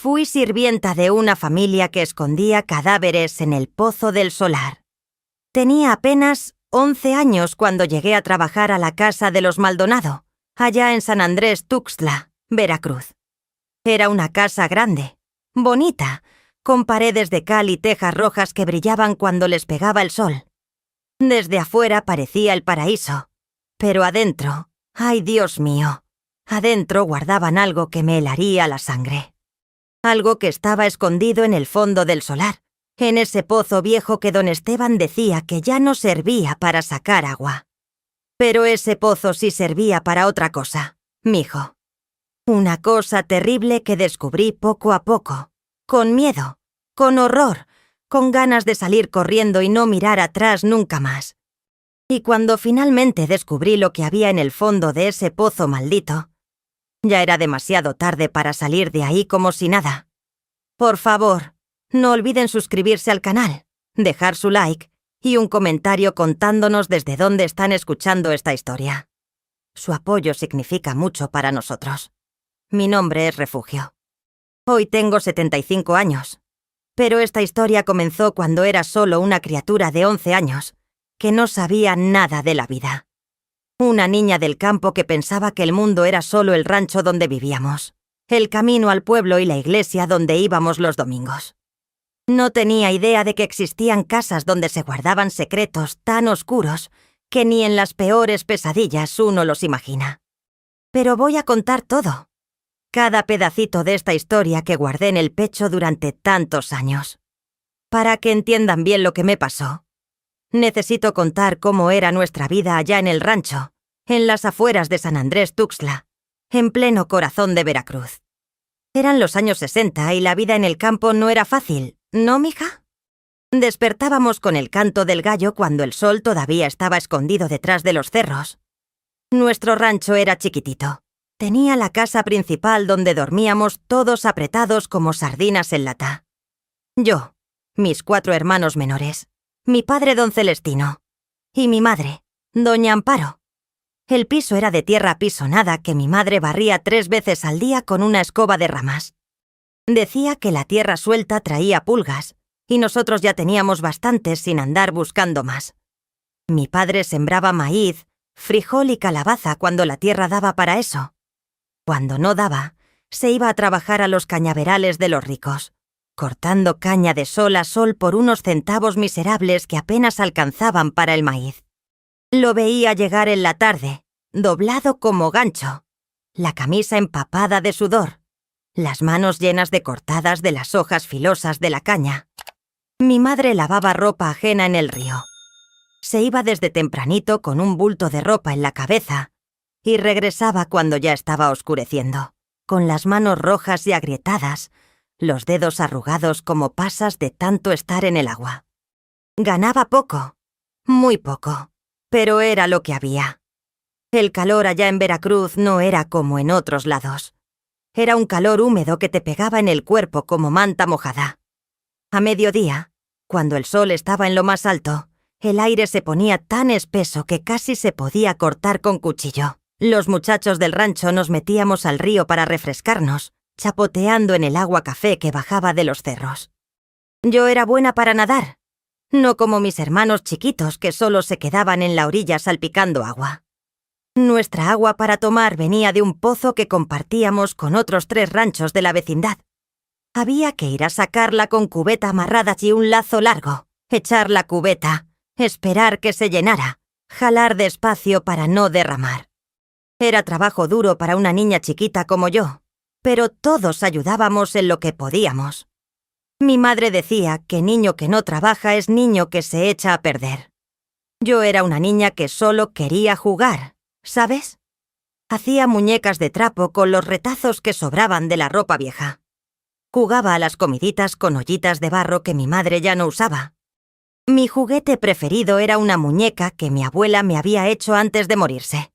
Fui sirvienta de una familia que escondía cadáveres en el Pozo del Solar. Tenía apenas 11 años cuando llegué a trabajar a la casa de los Maldonado, allá en San Andrés Tuxtla, Veracruz. Era una casa grande, bonita, con paredes de cal y tejas rojas que brillaban cuando les pegaba el sol. Desde afuera parecía el paraíso, pero adentro, ¡ay Dios mío!, adentro guardaban algo que me helaría la sangre. Algo que estaba escondido en el fondo del solar, en ese pozo viejo que don Esteban decía que ya no servía para sacar agua. Pero ese pozo sí servía para otra cosa, mijo. Una cosa terrible que descubrí poco a poco, con miedo, con horror, con ganas de salir corriendo y no mirar atrás nunca más. Y cuando finalmente descubrí lo que había en el fondo de ese pozo maldito, ya era demasiado tarde para salir de ahí como si nada. Por favor, no olviden suscribirse al canal, dejar su like y un comentario contándonos desde dónde están escuchando esta historia. Su apoyo significa mucho para nosotros. Mi nombre es Refugio. Hoy tengo 75 años, pero esta historia comenzó cuando era solo una criatura de 11 años, que no sabía nada de la vida. Una niña del campo que pensaba que el mundo era solo el rancho donde vivíamos, el camino al pueblo y la iglesia donde íbamos los domingos. No tenía idea de que existían casas donde se guardaban secretos tan oscuros que ni en las peores pesadillas uno los imagina. Pero voy a contar todo. Cada pedacito de esta historia que guardé en el pecho durante tantos años. Para que entiendan bien lo que me pasó. Necesito contar cómo era nuestra vida allá en el rancho, en las afueras de San Andrés Tuxtla, en pleno corazón de Veracruz. Eran los años 60 y la vida en el campo no era fácil, ¿no, mija? Despertábamos con el canto del gallo cuando el sol todavía estaba escondido detrás de los cerros. Nuestro rancho era chiquitito. Tenía la casa principal donde dormíamos todos apretados como sardinas en lata. Yo, mis 4 hermanos menores, mi padre don Celestino y mi madre, doña Amparo. El piso era de tierra apisonada que mi madre barría 3 veces al día con una escoba de ramas. Decía que la tierra suelta traía pulgas, y nosotros ya teníamos bastantes sin andar buscando más. Mi padre sembraba maíz, frijol y calabaza cuando la tierra daba para eso. Cuando no daba, se iba a trabajar a los cañaverales de los ricos, cortando caña de sol a sol por unos centavos miserables que apenas alcanzaban para el maíz. Lo veía llegar en la tarde, doblado como gancho, la camisa empapada de sudor, las manos llenas de cortadas de las hojas filosas de la caña. Mi madre lavaba ropa ajena en el río. Se iba desde tempranito con un bulto de ropa en la cabeza y regresaba cuando ya estaba oscureciendo, con las manos rojas y agrietadas, los dedos arrugados como pasas de tanto estar en el agua. Ganaba poco, muy poco, pero era lo que había. El calor allá en Veracruz no era como en otros lados. Era un calor húmedo que te pegaba en el cuerpo como manta mojada. A mediodía, cuando el sol estaba en lo más alto, el aire se ponía tan espeso que casi se podía cortar con cuchillo. Los muchachos del rancho nos metíamos al río para refrescarnos, chapoteando en el agua café que bajaba de los cerros. Yo era buena para nadar, no como mis hermanos chiquitos que solo se quedaban en la orilla salpicando agua. Nuestra agua para tomar venía de un pozo que compartíamos con otros 3 ranchos de la vecindad. Había que ir a sacarla con cubeta amarrada y un lazo largo, echar la cubeta, esperar que se llenara, jalar despacio para no derramar. Era trabajo duro para una niña chiquita como yo, pero todos ayudábamos en lo que podíamos. Mi madre decía que niño que no trabaja es niño que se echa a perder. Yo era una niña que solo quería jugar, ¿sabes? Hacía muñecas de trapo con los retazos que sobraban de la ropa vieja. Jugaba a las comiditas con ollitas de barro que mi madre ya no usaba. Mi juguete preferido era una muñeca que mi abuela me había hecho antes de morirse.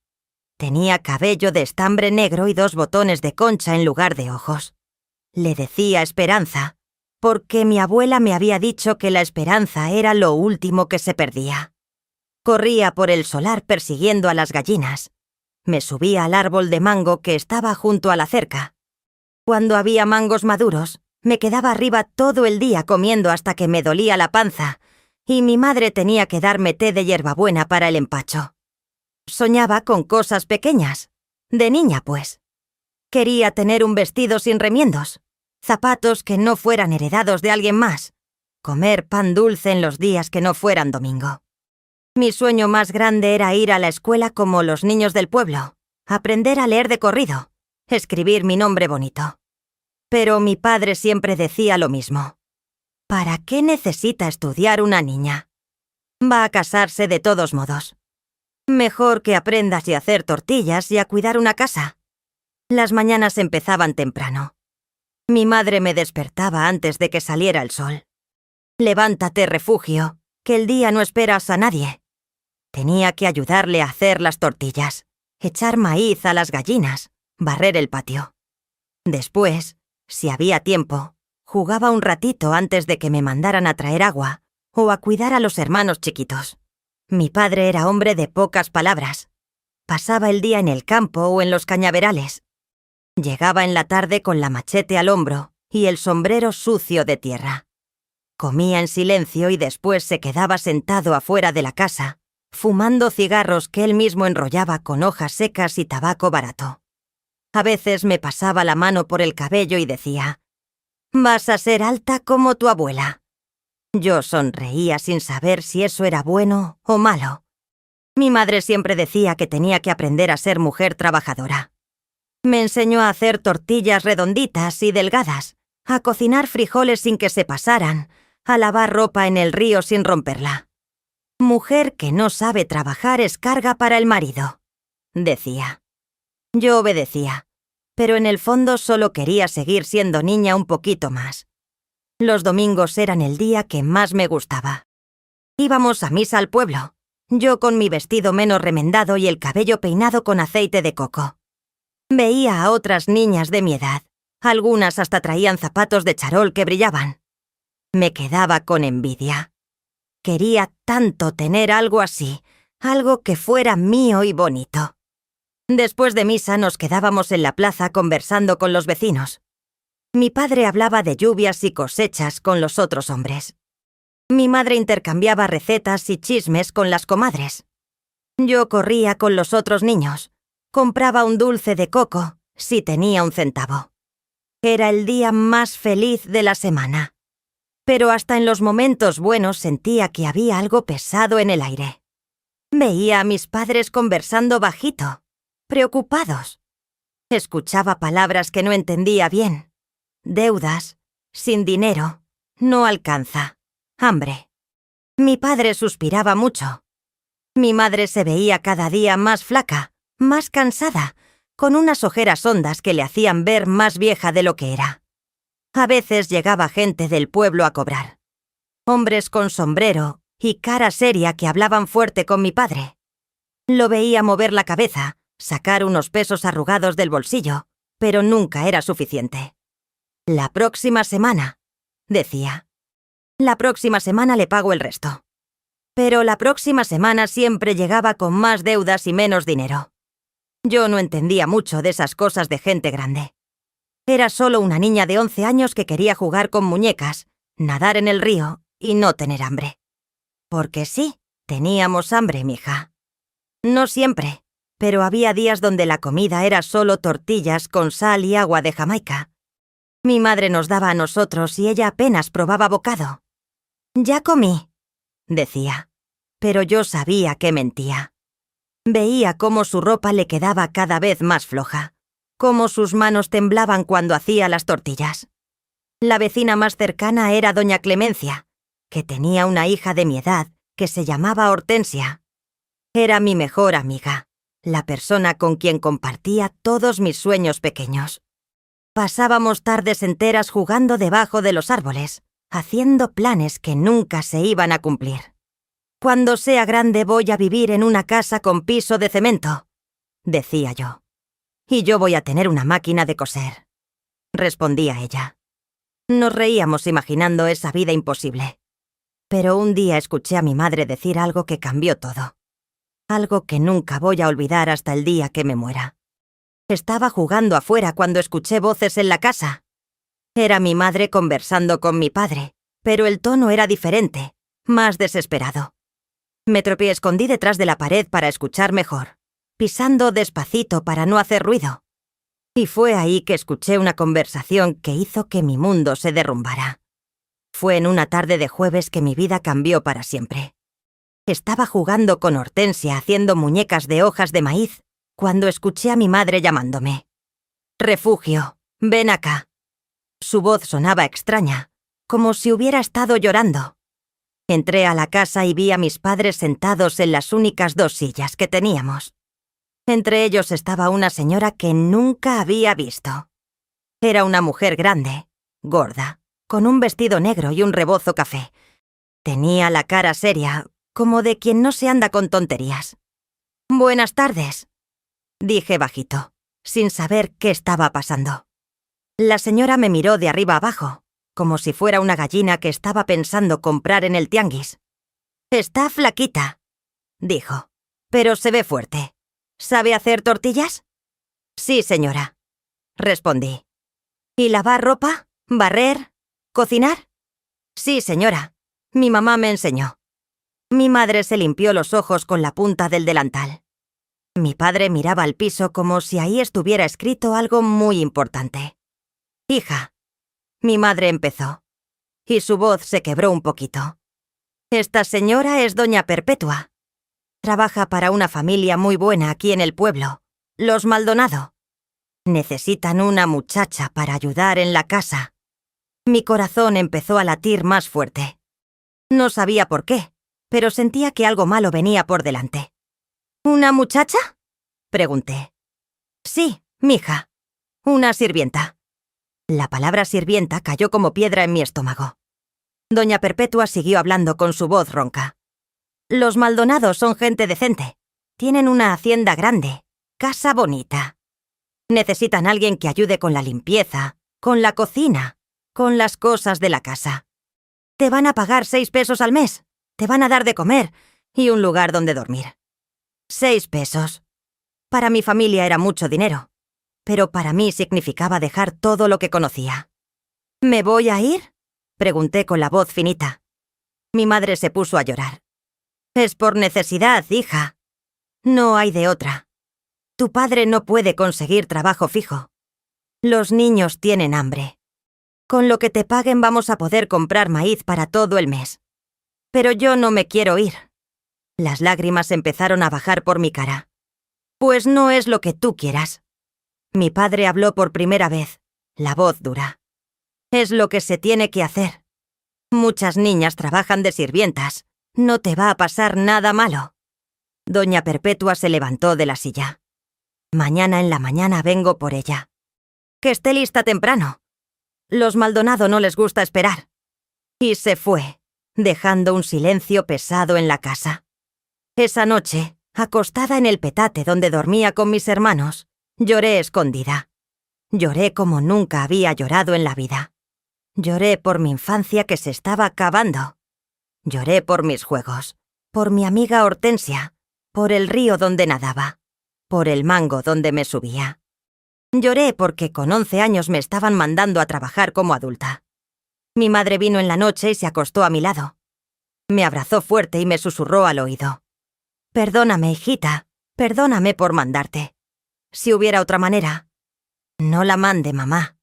Tenía cabello de estambre negro y 2 botones de concha en lugar de ojos. Le decía Esperanza, porque mi abuela me había dicho que la esperanza era lo último que se perdía. Corría por el solar persiguiendo a las gallinas. Me subía al árbol de mango que estaba junto a la cerca. Cuando había mangos maduros, me quedaba arriba todo el día comiendo hasta que me dolía la panza, y mi madre tenía que darme té de hierbabuena para el empacho. Soñaba con cosas pequeñas, de niña pues. Quería tener un vestido sin remiendos, zapatos que no fueran heredados de alguien más, comer pan dulce en los días que no fueran domingo. Mi sueño más grande era ir a la escuela como los niños del pueblo, aprender a leer de corrido, escribir mi nombre bonito. Pero mi padre siempre decía lo mismo. ¿Para qué necesita estudiar una niña? Va a casarse de todos modos. Mejor que aprendas a hacer tortillas y a cuidar una casa. Las mañanas empezaban temprano. Mi madre me despertaba antes de que saliera el sol. Levántate, refugio, que el día no esperas a nadie. Tenía que ayudarle a hacer las tortillas, echar maíz a las gallinas, barrer el patio. Después, si había tiempo, jugaba un ratito antes de que me mandaran a traer agua o a cuidar a los hermanos chiquitos. Mi padre era hombre de pocas palabras. Pasaba el día en el campo o en los cañaverales. Llegaba en la tarde con la machete al hombro y el sombrero sucio de tierra. Comía en silencio y después se quedaba sentado afuera de la casa, fumando cigarros que él mismo enrollaba con hojas secas y tabaco barato. A veces me pasaba la mano por el cabello y decía: «Vas a ser alta como tu abuela». Yo sonreía sin saber si eso era bueno o malo. Mi madre siempre decía que tenía que aprender a ser mujer trabajadora. Me enseñó a hacer tortillas redonditas y delgadas, a cocinar frijoles sin que se pasaran, a lavar ropa en el río sin romperla. Mujer que no sabe trabajar es carga para el marido, decía. Yo obedecía, pero en el fondo solo quería seguir siendo niña un poquito más. Los domingos eran el día que más me gustaba. Íbamos a misa al pueblo, yo con mi vestido menos remendado y el cabello peinado con aceite de coco. Veía a otras niñas de mi edad, algunas hasta traían zapatos de charol que brillaban. Me quedaba con envidia. Quería tanto tener algo así, algo que fuera mío y bonito. Después de misa nos quedábamos en la plaza conversando con los vecinos. Mi padre hablaba de lluvias y cosechas con los otros hombres. Mi madre intercambiaba recetas y chismes con las comadres. Yo corría con los otros niños. Compraba un dulce de coco si tenía un centavo. Era el día más feliz de la semana. Pero hasta en los momentos buenos sentía que había algo pesado en el aire. Veía a mis padres conversando bajito, preocupados. Escuchaba palabras que no entendía bien. Deudas, sin dinero, no alcanza, hambre. Mi padre suspiraba mucho. Mi madre se veía cada día más flaca, más cansada, con unas ojeras hondas que le hacían ver más vieja de lo que era. A veces llegaba gente del pueblo a cobrar. Hombres con sombrero y cara seria que hablaban fuerte con mi padre. Lo veía mover la cabeza, sacar unos pesos arrugados del bolsillo, pero nunca era suficiente. «La próxima semana», decía. «La próxima semana le pago el resto». Pero la próxima semana siempre llegaba con más deudas y menos dinero. Yo no entendía mucho de esas cosas de gente grande. Era solo una niña de 11 años que quería jugar con muñecas, nadar en el río y no tener hambre. Porque sí, teníamos hambre, mija. No siempre, pero había días donde la comida era solo tortillas con sal y agua de Jamaica. Mi madre nos daba a nosotros y ella apenas probaba bocado. «Ya comí», decía, pero yo sabía que mentía. Veía cómo su ropa le quedaba cada vez más floja, cómo sus manos temblaban cuando hacía las tortillas. La vecina más cercana era doña Clemencia, que tenía una hija de mi edad que se llamaba Hortensia. Era mi mejor amiga, la persona con quien compartía todos mis sueños pequeños. Pasábamos tardes enteras jugando debajo de los árboles, haciendo planes que nunca se iban a cumplir. «Cuando sea grande voy a vivir en una casa con piso de cemento», decía yo. «Y yo voy a tener una máquina de coser», respondía ella. Nos reíamos imaginando esa vida imposible. Pero un día escuché a mi madre decir algo que cambió todo. Algo que nunca voy a olvidar hasta el día que me muera. Estaba jugando afuera cuando escuché voces en la casa. Era mi madre conversando con mi padre, pero el tono era diferente, más desesperado. Me escondí detrás de la pared para escuchar mejor, pisando despacito para no hacer ruido. Y fue ahí que escuché una conversación que hizo que mi mundo se derrumbara. Fue en una tarde de jueves que mi vida cambió para siempre. Estaba jugando con Hortensia haciendo muñecas de hojas de maíz cuando escuché a mi madre llamándome. «Refugio, ven acá». Su voz sonaba extraña, como si hubiera estado llorando. Entré a la casa y vi a mis padres sentados en las únicas 2 sillas que teníamos. Entre ellos estaba una señora que nunca había visto. Era una mujer grande, gorda, con un vestido negro y un rebozo café. Tenía la cara seria, como de quien no se anda con tonterías. «Buenas tardes», dije bajito, sin saber qué estaba pasando. La señora me miró de arriba abajo, como si fuera una gallina que estaba pensando comprar en el tianguis. «Está flaquita», dijo, «pero se ve fuerte. ¿Sabe hacer tortillas?» «Sí, señora», respondí. «¿Y lavar ropa? ¿Barrer? ¿Cocinar?» «Sí, señora. Mi mamá me enseñó». Mi madre se limpió los ojos con la punta del delantal. Mi padre miraba al piso como si ahí estuviera escrito algo muy importante. «Hija», mi madre empezó, y su voz se quebró un poquito. «Esta señora es doña Perpetua. Trabaja para una familia muy buena aquí en el pueblo, los Maldonado. Necesitan una muchacha para ayudar en la casa». Mi corazón empezó a latir más fuerte. No sabía por qué, pero sentía que algo malo venía por delante. «¿Una muchacha?», pregunté. «Sí, mija. Una sirvienta». La palabra sirvienta cayó como piedra en mi estómago. Doña Perpetua siguió hablando con su voz ronca. «Los Maldonados son gente decente. Tienen una hacienda grande, casa bonita. Necesitan alguien que ayude con la limpieza, con la cocina, con las cosas de la casa. Te van a pagar 6 pesos al mes. Te van a dar de comer y un lugar donde dormir. 6 pesos. Para mi familia era mucho dinero, pero para mí significaba dejar todo lo que conocía. «¿Me voy a ir?», pregunté con la voz finita. Mi madre se puso a llorar. «Es por necesidad, hija. No hay de otra. Tu padre no puede conseguir trabajo fijo. Los niños tienen hambre. Con lo que te paguen vamos a poder comprar maíz para todo el mes. Pero yo no me quiero ir». Las lágrimas empezaron a bajar por mi cara. «Pues no es lo que tú quieras». Mi padre habló por primera vez, la voz dura. «Es lo que se tiene que hacer. Muchas niñas trabajan de sirvientas. No te va a pasar nada malo». Doña Perpetua se levantó de la silla. «Mañana en la mañana vengo por ella. Que esté lista temprano. Los Maldonado no les gusta esperar». Y se fue, dejando un silencio pesado en la casa. Esa noche, acostada en el petate donde dormía con mis hermanos, lloré escondida. Lloré como nunca había llorado en la vida. Lloré por mi infancia que se estaba acabando. Lloré por mis juegos, por mi amiga Hortensia, por el río donde nadaba, por el mango donde me subía. Lloré porque con 11 años me estaban mandando a trabajar como adulta. Mi madre vino en la noche y se acostó a mi lado. Me abrazó fuerte y me susurró al oído. «Perdóname, hijita, perdóname por mandarte. Si hubiera otra manera». «No la mande, mamá»,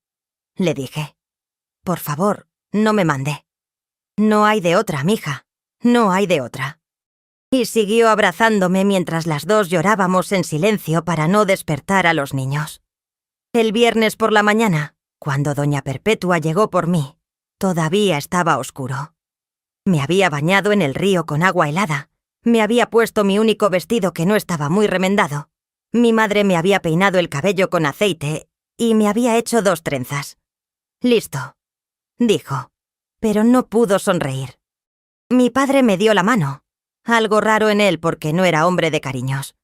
le dije. «Por favor, no me mande. No hay de otra, mija, no hay de otra». Y siguió abrazándome mientras las 2 llorábamos en silencio para no despertar a los niños. El viernes por la mañana, cuando doña Perpetua llegó por mí, todavía estaba oscuro. Me había bañado en el río con agua helada. Me había puesto mi único vestido que no estaba muy remendado. Mi madre me había peinado el cabello con aceite y me había hecho 2 trenzas. «Listo», dijo, pero no pudo sonreír. Mi padre me dio la mano, algo raro en él porque no era hombre de cariños.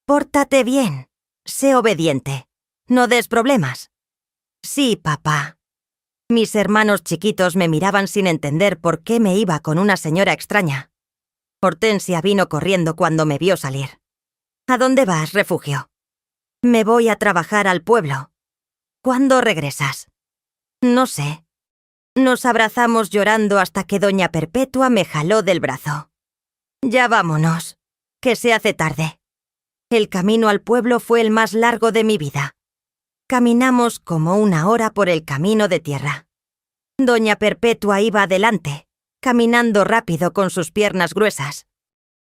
«Pórtate bien, sé obediente, no des problemas». «Sí, papá». Mis hermanos chiquitos me miraban sin entender por qué me iba con una señora extraña. Hortensia vino corriendo cuando me vio salir. «¿A dónde vas, Refugio?». Me voy a trabajar al pueblo. ¿Cuándo regresas? No sé. Nos abrazamos llorando hasta que doña Perpetua me jaló del brazo. Ya vámonos, que se hace tarde. El camino al pueblo fue el más largo de mi vida. Caminamos como 1 hora por el camino de tierra. Doña Perpetua iba adelante, caminando rápido con sus piernas gruesas.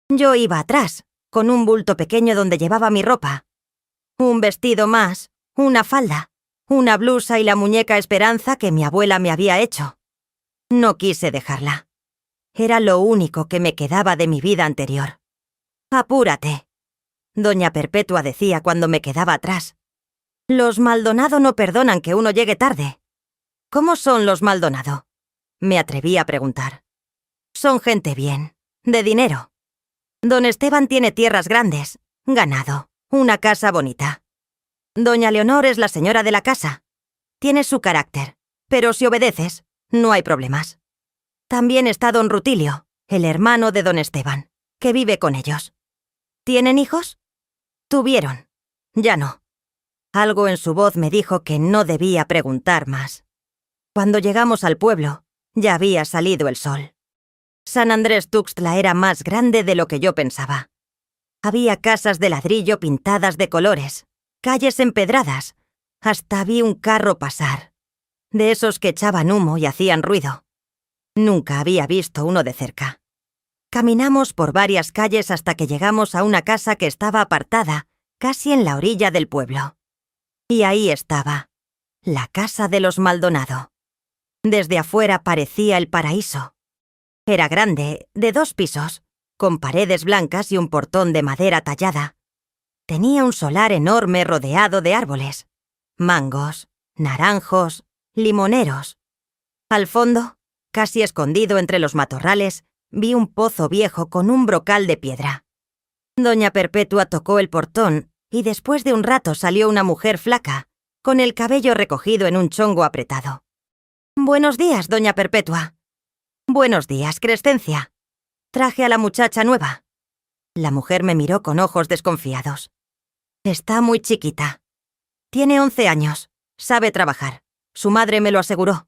Yo iba atrás, con un bulto pequeño donde llevaba mi ropa. Un vestido más, una falda, una blusa y la muñeca Esperanza que mi abuela me había hecho. No quise dejarla. Era lo único que me quedaba de mi vida anterior. «Apúrate», doña Perpetua decía cuando me quedaba atrás. «Los Maldonado no perdonan que uno llegue tarde». «¿Cómo son los Maldonado?», me atreví a preguntar. «Son gente bien, de dinero. Don Esteban tiene tierras grandes, ganado, una casa bonita. Doña Leonor es la señora de la casa. Tiene su carácter, pero si obedeces, no hay problemas. También está don Rutilio, el hermano de don Esteban, que vive con ellos. ¿Tienen hijos? Tuvieron. Ya no». Algo en su voz me dijo que no debía preguntar más. Cuando llegamos al pueblo, ya había salido el sol. San Andrés Tuxtla era más grande de lo que yo pensaba. Había casas de ladrillo pintadas de colores, calles empedradas, hasta vi un carro pasar, de esos que echaban humo y hacían ruido. Nunca había visto uno de cerca. Caminamos por varias calles hasta que llegamos a una casa que estaba apartada, casi en la orilla del pueblo. Y ahí estaba, la casa de los Maldonado. Desde afuera parecía el paraíso. Era grande, de 2 pisos, con paredes blancas y un portón de madera tallada. Tenía un solar enorme rodeado de árboles, mangos, naranjos, limoneros. Al fondo, casi escondido entre los matorrales, vi un pozo viejo con un brocal de piedra. Doña Perpetua tocó el portón y después de un rato salió una mujer flaca, con el cabello recogido en un chongo apretado. «Buenos días, doña Perpetua». «Buenos días, Crescencia. Traje a la muchacha nueva». La mujer me miró con ojos desconfiados. «Está muy chiquita. Tiene 11 años. Sabe trabajar. Su madre me lo aseguró».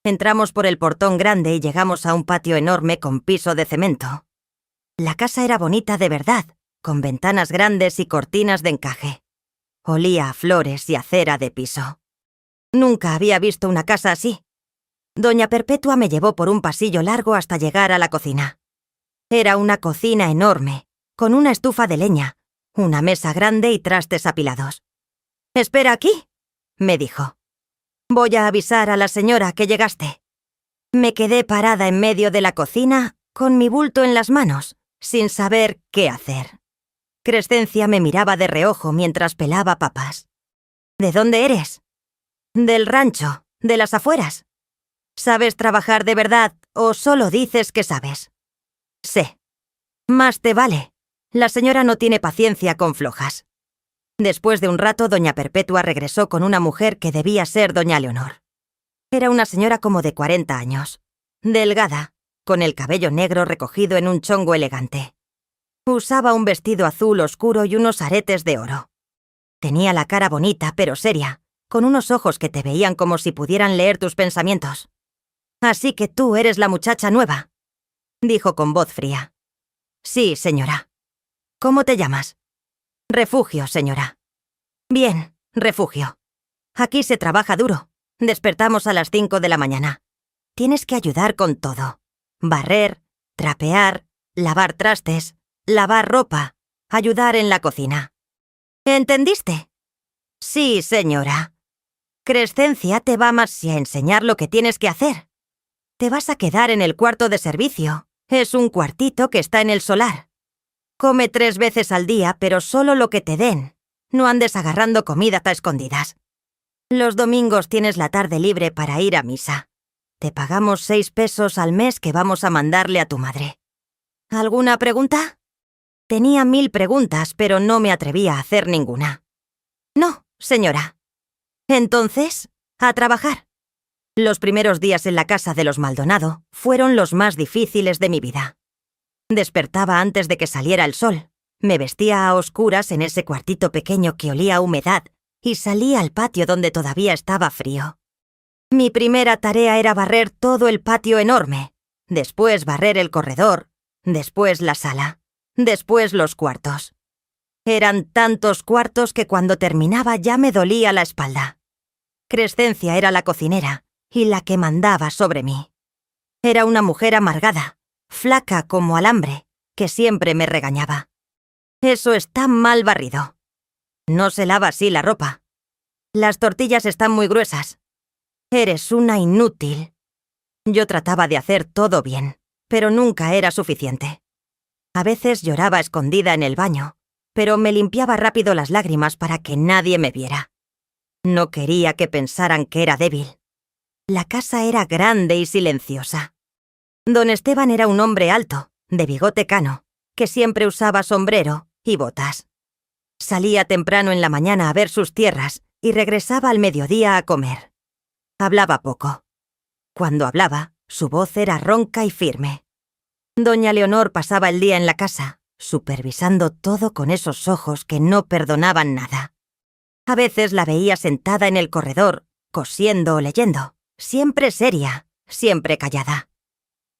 Entramos por el portón grande y llegamos a un patio enorme con piso de cemento. La casa era bonita de verdad, con ventanas grandes y cortinas de encaje. Olía a flores y a cera de piso. Nunca había visto una casa así. Doña Perpetua me llevó por un pasillo largo hasta llegar a la cocina. Era una cocina enorme, con una estufa de leña, una mesa grande y trastes apilados. «Espera aquí», me dijo. «Voy a avisar a la señora que llegaste». Me quedé parada en medio de la cocina, con mi bulto en las manos, sin saber qué hacer. Crescencia me miraba de reojo mientras pelaba papas. «¿De dónde eres?» «Del rancho, de las afueras». «¿Sabes trabajar de verdad o solo dices que sabes?» «Sé». «Más te vale. La señora no tiene paciencia con flojas». Después de un rato, doña Perpetua regresó con una mujer que debía ser doña Leonor. Era una señora como de 40 años, delgada, con el cabello negro recogido en un chongo elegante. Usaba un vestido azul oscuro y unos aretes de oro. Tenía la cara bonita pero seria, con unos ojos que te veían como si pudieran leer tus pensamientos. «Así que tú eres la muchacha nueva», dijo con voz fría. «Sí, señora». «¿Cómo te llamas?» «Refugio, señora». «Bien, Refugio. Aquí se trabaja duro. Despertamos a las 5 de la mañana. Tienes que ayudar con todo. Barrer, trapear, lavar trastes, lavar ropa, ayudar en la cocina». «¿Entendiste?» «Sí, señora». «Crescencia te va más a enseñar lo que tienes que hacer. Te vas a quedar en el cuarto de servicio. Es un cuartito que está en el solar. Come 3 veces al día, pero solo lo que te den. No andes agarrando comida a escondidas. Los domingos tienes la tarde libre para ir a misa. Te pagamos 6 pesos al mes que vamos a mandarle a tu madre». ¿Alguna pregunta? Tenía 1000 preguntas, pero no me atrevía a hacer ninguna. «No, señora». «Entonces, a trabajar». Los primeros días en la casa de los Maldonado fueron los más difíciles de mi vida. Despertaba antes de que saliera el sol. Me vestía a oscuras en ese cuartito pequeño que olía a humedad y salí al patio donde todavía estaba frío. Mi primera tarea era barrer todo el patio enorme, después barrer el corredor, después la sala, después los cuartos. Eran tantos cuartos que cuando terminaba ya me dolía la espalda. Crescencia era la cocinera y la que mandaba sobre mí. Era una mujer amargada, flaca como alambre, que siempre me regañaba. Eso está mal barrido. No se lava así la ropa. Las tortillas están muy gruesas. Eres una inútil. Yo trataba de hacer todo bien, pero nunca era suficiente. A veces lloraba escondida en el baño, pero me limpiaba rápido las lágrimas para que nadie me viera. No quería que pensaran que era débil. La casa era grande y silenciosa. Don Esteban era un hombre alto, de bigote cano, que siempre usaba sombrero y botas. Salía temprano en la mañana a ver sus tierras y regresaba al mediodía a comer. Hablaba poco. Cuando hablaba, su voz era ronca y firme. Doña Leonor pasaba el día en la casa, supervisando todo con esos ojos que no perdonaban nada. A veces la veía sentada en el corredor, cosiendo o leyendo, siempre seria, siempre callada.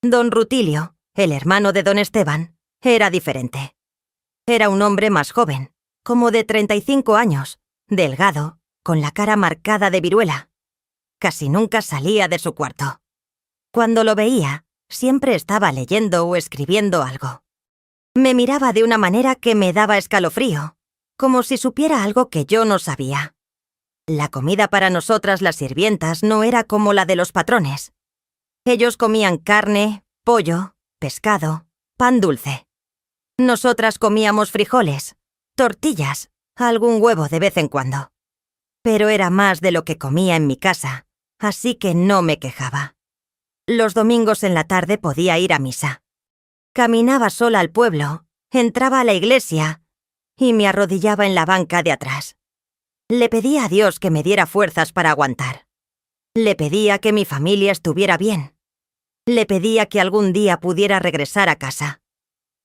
Don Rutilio, el hermano de don Esteban, era diferente. Era un hombre más joven, como de 35 años, delgado, con la cara marcada de viruela. Casi nunca salía de su cuarto. Cuando lo veía, siempre estaba leyendo o escribiendo algo. Me miraba de una manera que me daba escalofrío, como si supiera algo que yo no sabía. La comida para nosotras las sirvientas no era como la de los patrones. Ellos comían carne, pollo, pescado, pan dulce. Nosotras comíamos frijoles, tortillas, algún huevo de vez en cuando. Pero era más de lo que comía en mi casa, así que no me quejaba. Los domingos en la tarde podía ir a misa. Caminaba sola al pueblo, entraba a la iglesia y me arrodillaba en la banca de atrás. Le pedía a Dios que me diera fuerzas para aguantar. Le pedía que mi familia estuviera bien. Le pedía que algún día pudiera regresar a casa.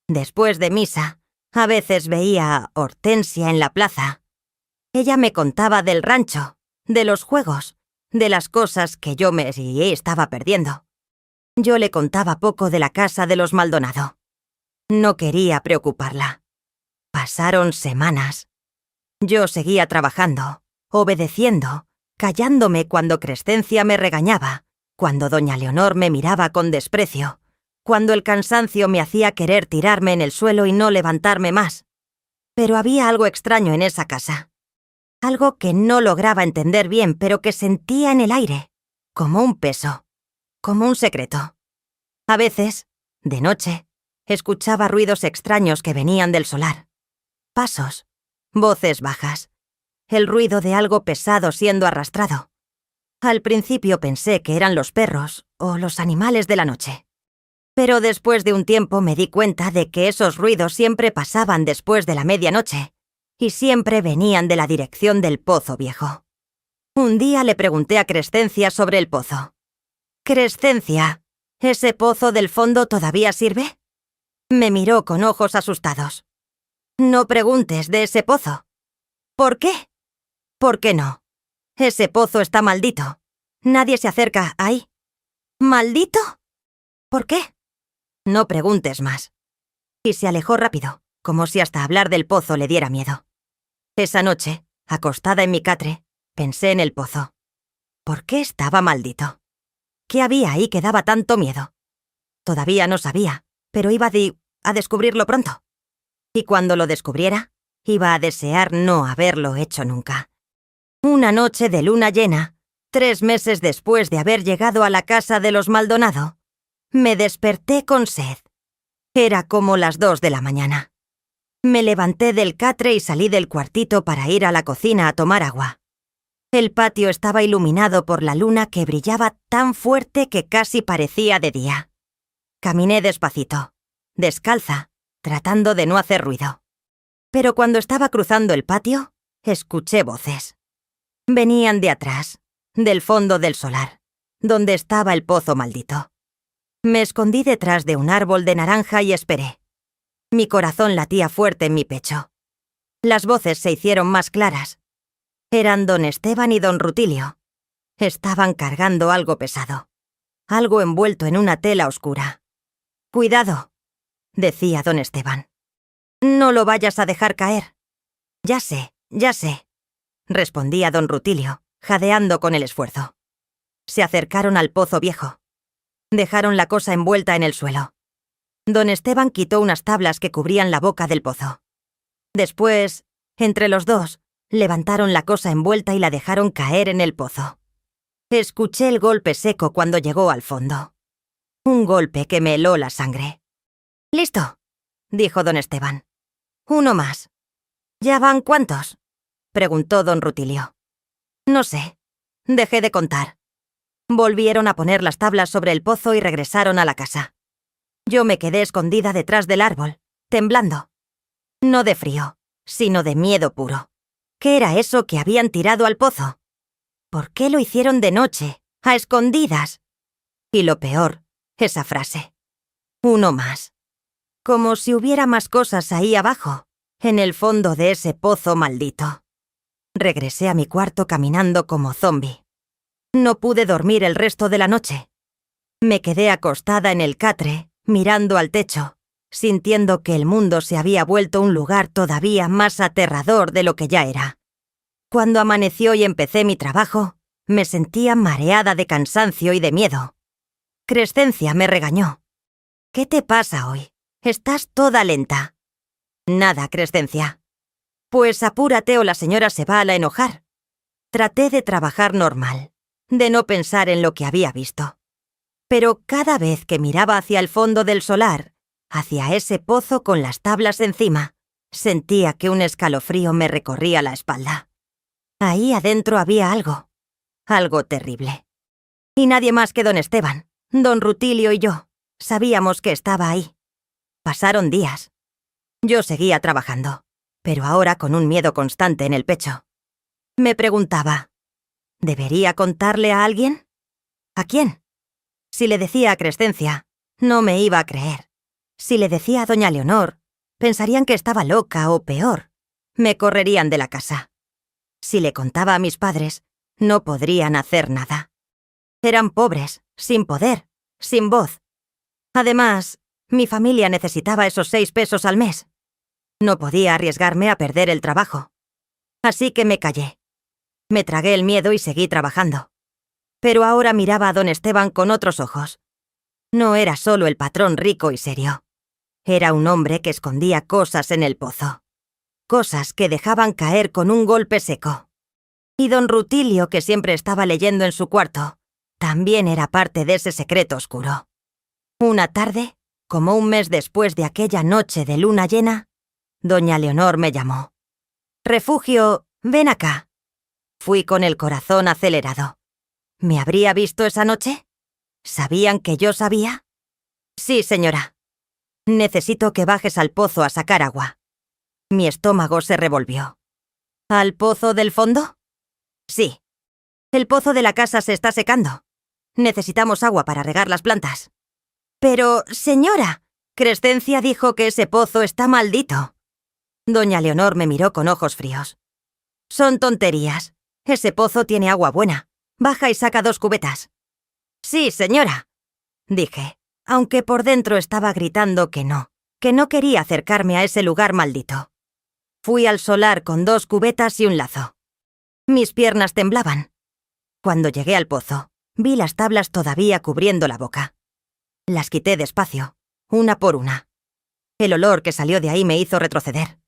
Después de misa, a veces veía a Hortensia en la plaza. Ella me contaba del rancho, de los juegos, de las cosas que yo me estaba perdiendo. Yo le contaba poco de la casa de los Maldonado. No quería preocuparla. Pasaron semanas. Yo seguía trabajando, obedeciendo, callándome cuando Crescencia me regañaba, cuando doña Leonor me miraba con desprecio, cuando el cansancio me hacía querer tirarme en el suelo y no levantarme más. Pero había algo extraño en esa casa. Algo que no lograba entender bien, pero que sentía en el aire, como un peso, como un secreto. A veces, de noche, escuchaba ruidos extraños que venían del solar. Pasos, voces bajas, el ruido de algo pesado siendo arrastrado. Al principio pensé que eran los perros o los animales de la noche. Pero después de un tiempo me di cuenta de que esos ruidos siempre pasaban después de la medianoche y siempre venían de la dirección del pozo viejo. Un día le pregunté a Crescencia sobre el pozo. «Crescencia, ¿ese pozo del fondo todavía sirve?» Me miró con ojos asustados. «No preguntes de ese pozo». «¿Por qué?» «¿Por qué no? Ese pozo está maldito. Nadie se acerca ahí». «¿Maldito? ¿Por qué?» «No preguntes más». Y se alejó rápido, como si hasta hablar del pozo le diera miedo. Esa noche, acostada en mi catre, pensé en el pozo. ¿Por qué estaba maldito? ¿Qué había ahí que daba tanto miedo? Todavía no sabía, pero iba a descubrirlo pronto. Y cuando lo descubriera, iba a desear no haberlo hecho nunca. Una noche de luna llena, 3 meses después de haber llegado a la casa de los Maldonado, me desperté con sed. Era como las 2 de la mañana. Me levanté del catre y salí del cuartito para ir a la cocina a tomar agua. El patio estaba iluminado por la luna que brillaba tan fuerte que casi parecía de día. Caminé despacito, descalza, tratando de no hacer ruido. Pero cuando estaba cruzando el patio, escuché voces. Venían de atrás, del fondo del solar, donde estaba el pozo maldito. Me escondí detrás de un árbol de naranja y esperé. Mi corazón latía fuerte en mi pecho. Las voces se hicieron más claras. Eran don Esteban y don Rutilio. Estaban cargando algo pesado. Algo envuelto en una tela oscura. «Cuidado», decía don Esteban. «No lo vayas a dejar caer». Ya sé», respondía don Rutilio, jadeando con el esfuerzo. Se acercaron al pozo viejo. Dejaron la cosa envuelta en el suelo. Don Esteban quitó unas tablas que cubrían la boca del pozo. Después, entre los dos, levantaron la cosa envuelta y la dejaron caer en el pozo. Escuché el golpe seco cuando llegó al fondo. Un golpe que me heló la sangre. «Listo», dijo don Esteban. «Uno más». «¿Ya van cuántos?», preguntó don Rutilio. «No sé. Dejé de contar». Volvieron a poner las tablas sobre el pozo y regresaron a la casa. Yo me quedé escondida detrás del árbol, temblando. No de frío, sino de miedo puro. ¿Qué era eso que habían tirado al pozo? ¿Por qué lo hicieron de noche, a escondidas? Y lo peor, esa frase. Uno más. Como si hubiera más cosas ahí abajo, en el fondo de ese pozo maldito. Regresé a mi cuarto caminando como zombi. No pude dormir el resto de la noche. Me quedé acostada en el catre, mirando al techo, sintiendo que el mundo se había vuelto un lugar todavía más aterrador de lo que ya era. Cuando amaneció y empecé mi trabajo, me sentía mareada de cansancio y de miedo. Crescencia me regañó. «¿Qué te pasa hoy? Estás toda lenta». «Nada, Crescencia». «Pues apúrate o la señora se va a enojar». Traté de trabajar normal, de no pensar en lo que había visto. Pero cada vez que miraba hacia el fondo del solar, hacia ese pozo con las tablas encima, sentía que un escalofrío me recorría la espalda. Ahí adentro había algo terrible. Y nadie más que don Esteban, don Rutilio y yo sabíamos que estaba ahí. Pasaron días. Yo seguía trabajando, pero ahora con un miedo constante en el pecho. Me preguntaba, ¿debería contarle a alguien? ¿A quién? Si le decía a Crescencia, no me iba a creer. Si le decía a doña Leonor, pensarían que estaba loca o peor, me correrían de la casa. Si le contaba a mis padres, no podrían hacer nada. Eran pobres, sin poder, sin voz. Además, mi familia necesitaba esos 6 pesos al mes. No podía arriesgarme a perder el trabajo. Así que me callé. Me tragué el miedo y seguí trabajando. Pero ahora miraba a don Esteban con otros ojos. No era solo el patrón rico y serio. Era un hombre que escondía cosas en el pozo. Cosas que dejaban caer con un golpe seco. Y don Rutilio, que siempre estaba leyendo en su cuarto, también era parte de ese secreto oscuro. Una tarde, como un mes después de aquella noche de luna llena, doña Leonor me llamó. «Refugio, ven acá». Fui con el corazón acelerado. ¿Me habría visto esa noche? ¿Sabían que yo sabía? «Sí, señora. Necesito que bajes al pozo a sacar agua». Mi estómago se revolvió. «¿Al pozo del fondo?» «Sí. El pozo de la casa se está secando. Necesitamos agua para regar las plantas». «Pero, señora, Crescencia dijo que ese pozo está maldito». Doña Leonor me miró con ojos fríos. «Son tonterías. Ese pozo tiene agua buena. Baja y saca 2 cubetas». «Sí, señora», dije, aunque por dentro estaba gritando que no quería acercarme a ese lugar maldito. Fui al solar con 2 cubetas y un lazo. Mis piernas temblaban. Cuando llegué al pozo, vi las tablas todavía cubriendo la boca. Las quité despacio, una por una. El olor que salió de ahí me hizo retroceder.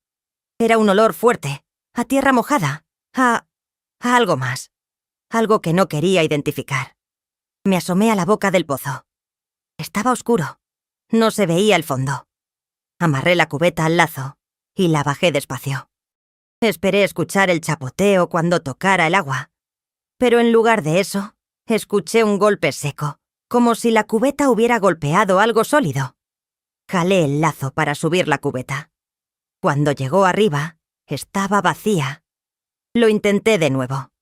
Era un olor fuerte, a tierra mojada, a algo más. Algo que no quería identificar. Me asomé a la boca del pozo. Estaba oscuro. No se veía el fondo. Amarré la cubeta al lazo y la bajé despacio. Esperé escuchar el chapoteo cuando tocara el agua. Pero en lugar de eso, escuché un golpe seco, como si la cubeta hubiera golpeado algo sólido. Jalé el lazo para subir la cubeta. Cuando llegó arriba, estaba vacía. Lo intenté de nuevo.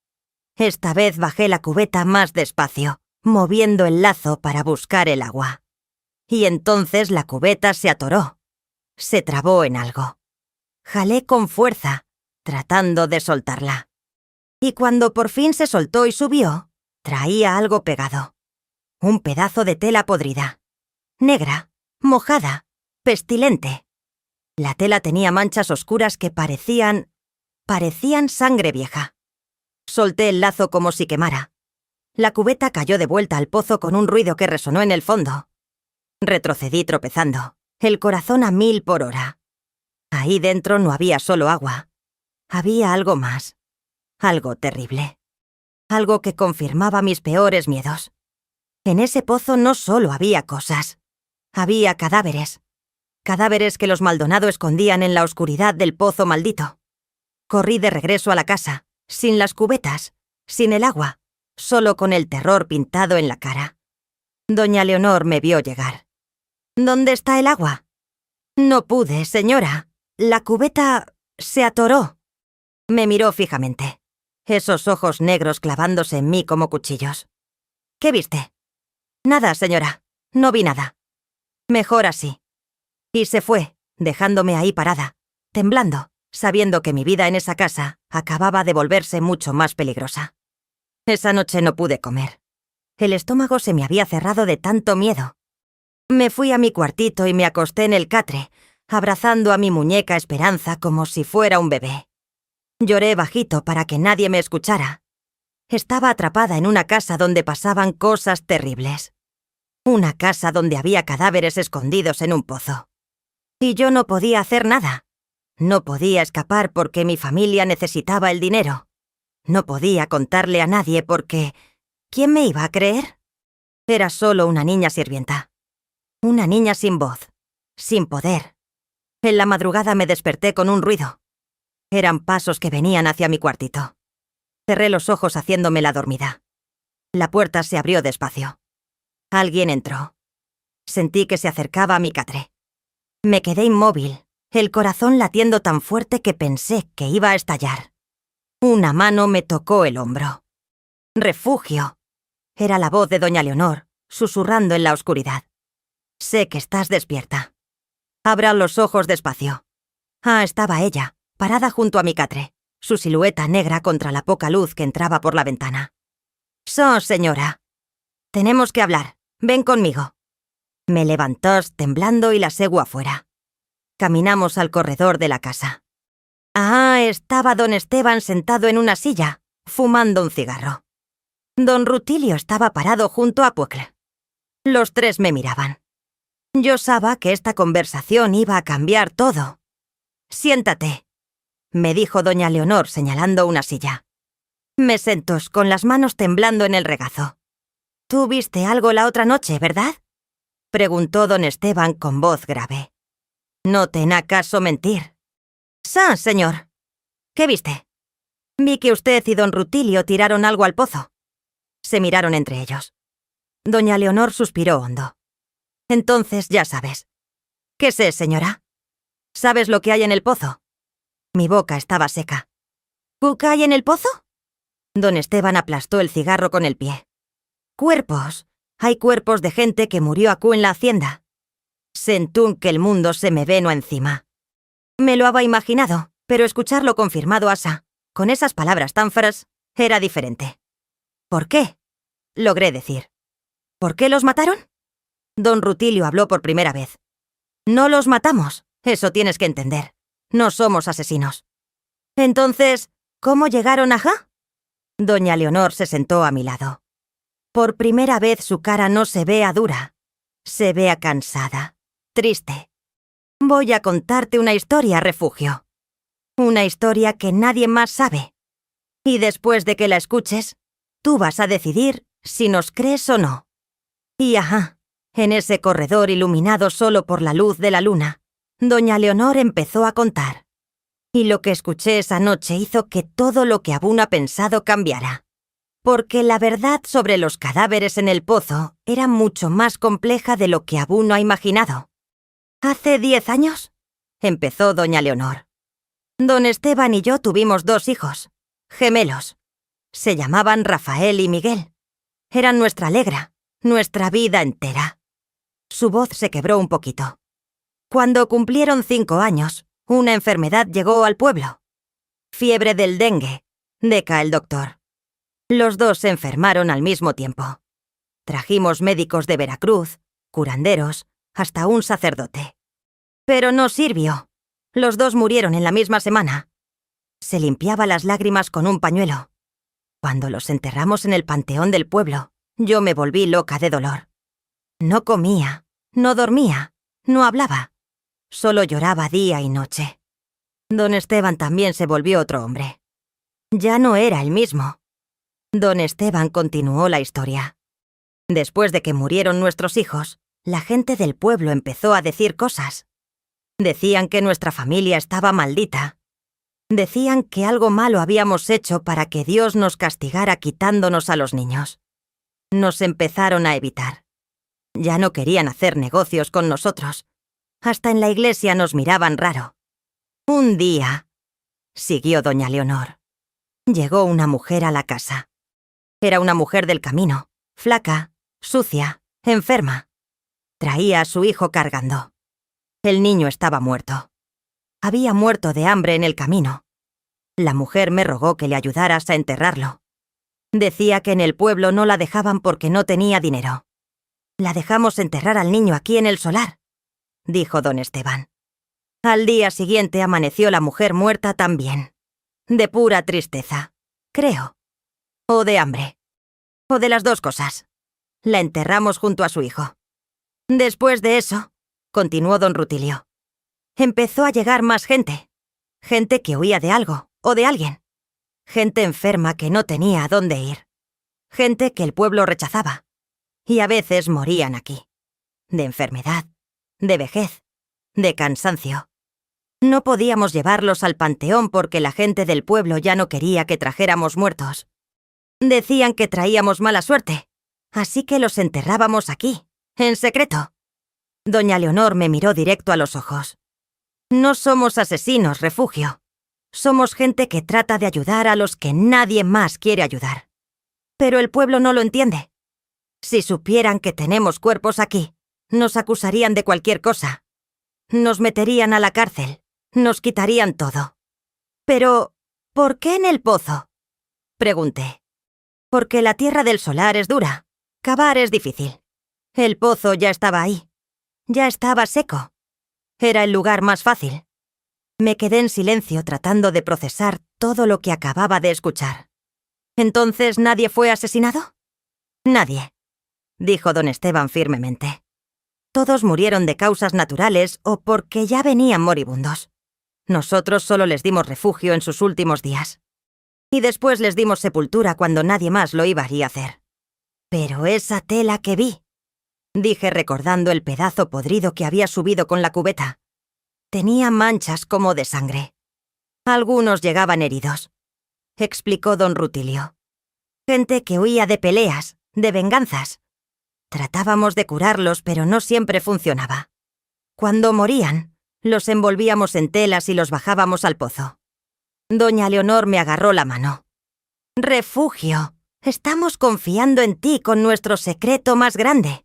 Esta vez bajé la cubeta más despacio, moviendo el lazo para buscar el agua. Y entonces la cubeta se atoró. Se trabó en algo. Jalé con fuerza, tratando de soltarla. Y cuando por fin se soltó y subió, traía algo pegado. Un pedazo de tela podrida. Negra, mojada, pestilente. La tela tenía manchas oscuras que parecían sangre vieja. Solté el lazo como si quemara. La cubeta cayó de vuelta al pozo con un ruido que resonó en el fondo. Retrocedí tropezando, el corazón a 1000 por hora. Ahí dentro no había solo agua. Había algo más. Algo terrible. Algo que confirmaba mis peores miedos. En ese pozo no solo había cosas. Había cadáveres. Cadáveres que los Maldonado escondían en la oscuridad del pozo maldito. Corrí de regreso a la casa, sin las cubetas, sin el agua, solo con el terror pintado en la cara. Doña Leonor me vio llegar. ¿Dónde está el agua? No pude, señora. La cubeta se atoró. Me miró fijamente, esos ojos negros clavándose en mí como cuchillos. ¿Qué viste? Nada, señora. No vi nada. Mejor así. Y se fue, dejándome ahí parada, temblando, sabiendo que mi vida en esa casa acababa de volverse mucho más peligrosa. Esa noche no pude comer. El estómago se me había cerrado de tanto miedo. Me fui a mi cuartito y me acosté en el catre, abrazando a mi muñeca Esperanza como si fuera un bebé. Lloré bajito para que nadie me escuchara. Estaba atrapada en una casa donde pasaban cosas terribles. Una casa donde había cadáveres escondidos en un pozo. Y yo no podía hacer nada. No podía escapar porque mi familia necesitaba el dinero. No podía contarle a nadie porque... ¿quién me iba a creer? Era solo una niña sirvienta. Una niña sin voz, sin poder. En la madrugada me desperté con un ruido. Eran pasos que venían hacia mi cuartito. Cerré los ojos haciéndome la dormida. La puerta se abrió despacio. Alguien entró. Sentí que se acercaba a mi catre. Me quedé inmóvil, el corazón latiendo tan fuerte que pensé que iba a estallar. Una mano me tocó el hombro. «Refugio». Era la voz de doña Leonor, susurrando en la oscuridad. «Sé que estás despierta». Abra los ojos despacio. Estaba ella, parada junto a mi catre, su silueta negra contra la poca luz que entraba por la ventana. Señora. Tenemos que hablar. Ven conmigo». Me levantó temblando y la seguí afuera. Caminamos al corredor de la casa. Estaba don Esteban sentado en una silla, fumando un cigarro. Don Rutilio estaba parado junto a Puecle. Los tres me miraban. Yo sabía que esta conversación iba a cambiar todo. «Siéntate», me dijo doña Leonor señalando una silla. Me sentó con las manos temblando en el regazo. «Tú viste algo la otra noche, ¿verdad?», preguntó don Esteban con voz grave. «No ten acaso mentir». Señor». «¿Qué viste?» «Vi que usted y don Rutilio tiraron algo al pozo». Se miraron entre ellos. Doña Leonor suspiró hondo. «Entonces ya sabes». «¿Qué sé, señora?» «¿Sabes lo que hay en el pozo?» Mi boca estaba seca. «¿Qué hay en el pozo?» Don Esteban aplastó el cigarro con el pie. «Cuerpos. Hay cuerpos de gente que murió acu en la hacienda. Sentún que el mundo se me veno encima». Me lo había imaginado, pero escucharlo confirmado asa, con esas palabras tan feras, era diferente. «¿Por qué?», logré decir. «¿Por qué los mataron?» Don Rutilio habló por primera vez. «No los matamos, eso tienes que entender. No somos asesinos». «Entonces, ¿cómo llegaron ajá?» Doña Leonor se sentó a mi lado. Por primera vez su cara no se vea dura. Se vea cansada, triste. «Voy a contarte una historia, Refugio. Una historia que nadie más sabe. Y después de que la escuches, tú vas a decidir si nos crees o no». Y en ese corredor iluminado solo por la luz de la luna, doña Leonor empezó a contar. Y lo que escuché esa noche hizo que todo lo que Abuna pensado cambiara. Porque la verdad sobre los cadáveres en el pozo era mucho más compleja de lo que Abuno ha imaginado. «Hace 10 años», empezó doña Leonor. «Don Esteban y yo tuvimos 2 hijos, gemelos. Se llamaban Rafael y Miguel. Eran nuestra alegra, nuestra vida entera». Su voz se quebró un poquito. Cuando cumplieron 5 años, una enfermedad llegó al pueblo. Fiebre del dengue, deca el doctor. Los dos se enfermaron al mismo tiempo. Trajimos médicos de Veracruz, curanderos, hasta un sacerdote. Pero no sirvió. Los dos murieron en la misma semana. Se limpiaba las lágrimas con un pañuelo. Cuando los enterramos en el panteón del pueblo, yo me volví loca de dolor. No comía, no dormía, no hablaba. Solo lloraba día y noche. Don Esteban también se volvió otro hombre. Ya no era el mismo. Don Esteban continuó la historia. Después de que murieron nuestros hijos, la gente del pueblo empezó a decir cosas. Decían que nuestra familia estaba maldita. Decían que algo malo habíamos hecho para que Dios nos castigara quitándonos a los niños. Nos empezaron a evitar. Ya no querían hacer negocios con nosotros. Hasta en la iglesia nos miraban raro. Un día, siguió doña Leonor, llegó una mujer a la casa. Era una mujer del camino, flaca, sucia, enferma. Traía a su hijo cargando. El niño estaba muerto. Había muerto de hambre en el camino. La mujer me rogó que le ayudaras a enterrarlo. Decía que en el pueblo no la dejaban porque no tenía dinero. La dejamos enterrar al niño aquí en el solar, dijo don Esteban. Al día siguiente amaneció la mujer muerta también. De pura tristeza, creo. O de hambre. O de las dos cosas. La enterramos junto a su hijo. Después de eso, continuó don Rutilio, empezó a llegar más gente. Gente que huía de algo o de alguien. Gente enferma que no tenía a dónde ir. Gente que el pueblo rechazaba. Y a veces morían aquí. De enfermedad, de vejez, de cansancio. No podíamos llevarlos al panteón porque la gente del pueblo ya no quería que trajéramos muertos. Decían que traíamos mala suerte, así que los enterrábamos aquí, en secreto. Doña Leonor me miró directo a los ojos. No somos asesinos, Refugio. Somos gente que trata de ayudar a los que nadie más quiere ayudar. Pero el pueblo no lo entiende. Si supieran que tenemos cuerpos aquí, nos acusarían de cualquier cosa. Nos meterían a la cárcel, nos quitarían todo. Pero, ¿por qué en el pozo?, pregunté. Porque la tierra del solar es dura. Cavar es difícil. El pozo ya estaba ahí. Ya estaba seco. Era el lugar más fácil. Me quedé en silencio tratando de procesar todo lo que acababa de escuchar. ¿Entonces nadie fue asesinado? Nadie, dijo don Esteban firmemente. Todos murieron de causas naturales o porque ya venían moribundos. Nosotros solo les dimos refugio en sus últimos días. Y después les dimos sepultura cuando nadie más lo iba a hacer. Pero esa tela que vi, dije recordando el pedazo podrido que había subido con la cubeta. Tenía manchas como de sangre. Algunos llegaban heridos, explicó don Rutilio. Gente que huía de peleas, de venganzas. Tratábamos de curarlos, pero no siempre funcionaba. Cuando morían, los envolvíamos en telas y los bajábamos al pozo. Doña Leonor me agarró la mano. Refugio, estamos confiando en ti con nuestro secreto más grande.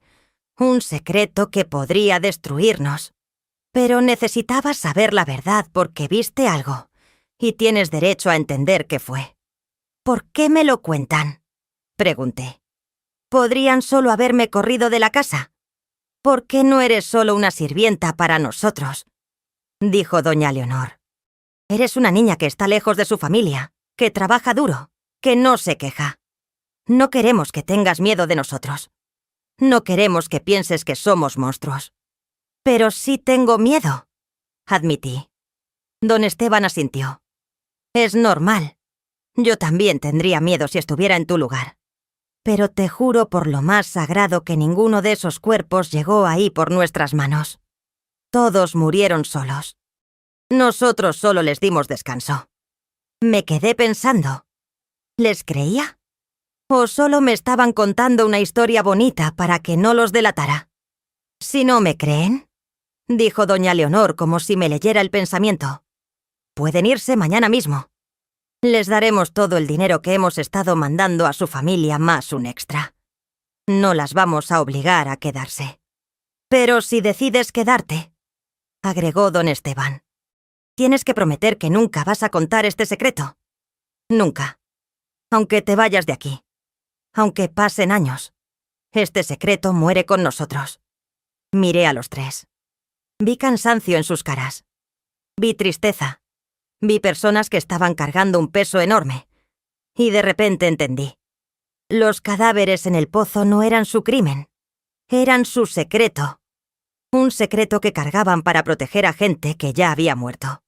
Un secreto que podría destruirnos. Pero necesitabas saber la verdad porque viste algo, y tienes derecho a entender qué fue. ¿Por qué me lo cuentan?, pregunté. ¿Podrían solo haberme corrido de la casa? ¿Por qué no eres solo una sirvienta para nosotros?, dijo doña Leonor. Eres una niña que está lejos de su familia, que trabaja duro, que no se queja. No queremos que tengas miedo de nosotros. No queremos que pienses que somos monstruos. Pero sí tengo miedo, admití. Don Esteban asintió. Es normal. Yo también tendría miedo si estuviera en tu lugar. Pero te juro por lo más sagrado que ninguno de esos cuerpos llegó ahí por nuestras manos. Todos murieron solos. Nosotros solo les dimos descanso. Me quedé pensando. ¿Les creía? ¿O solo me estaban contando una historia bonita para que no los delatara? Si no me creen, dijo doña Leonor como si me leyera el pensamiento, pueden irse mañana mismo. Les daremos todo el dinero que hemos estado mandando a su familia más un extra. No las vamos a obligar a quedarse. Pero si decides quedarte, agregó don Esteban. Tienes que prometer que nunca vas a contar este secreto. Nunca. Aunque te vayas de aquí. Aunque pasen años. Este secreto muere con nosotros. Miré a los tres. Vi cansancio en sus caras. Vi tristeza. Vi personas que estaban cargando un peso enorme. Y de repente entendí. Los cadáveres en el pozo no eran su crimen. Eran su secreto. Un secreto que cargaban para proteger a gente que ya había muerto.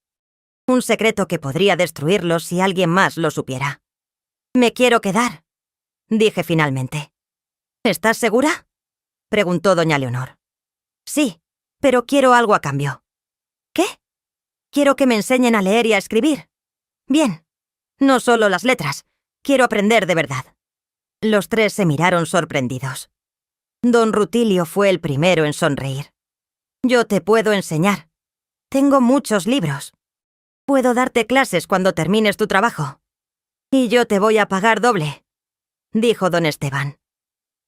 Un secreto que podría destruirlos si alguien más lo supiera. «Me quiero quedar», dije finalmente. «¿Estás segura?», preguntó doña Leonor. «Sí, pero quiero algo a cambio». «¿Qué?». «Quiero que me enseñen a leer y a escribir». «Bien. No solo las letras. Quiero aprender de verdad». Los tres se miraron sorprendidos. Don Rutilio fue el primero en sonreír. «Yo te puedo enseñar. Tengo muchos libros. Puedo darte clases cuando termines tu trabajo. Y yo te voy a pagar doble», dijo don Esteban.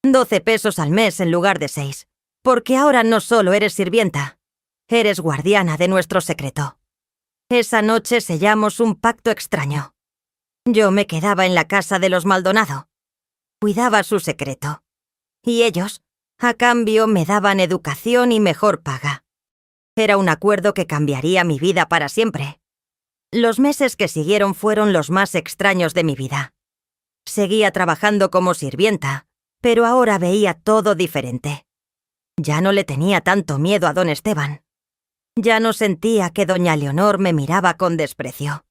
12 pesos al mes en lugar de 6, porque ahora no solo eres sirvienta, eres guardiana de nuestro secreto. Esa noche sellamos un pacto extraño. Yo me quedaba en la casa de los Maldonado. Cuidaba su secreto. Y ellos, a cambio, me daban educación y mejor paga. Era un acuerdo que cambiaría mi vida para siempre. Los meses que siguieron fueron los más extraños de mi vida. Seguía trabajando como sirvienta, pero ahora veía todo diferente. Ya no le tenía tanto miedo a don Esteban. Ya no sentía que doña Leonor me miraba con desprecio.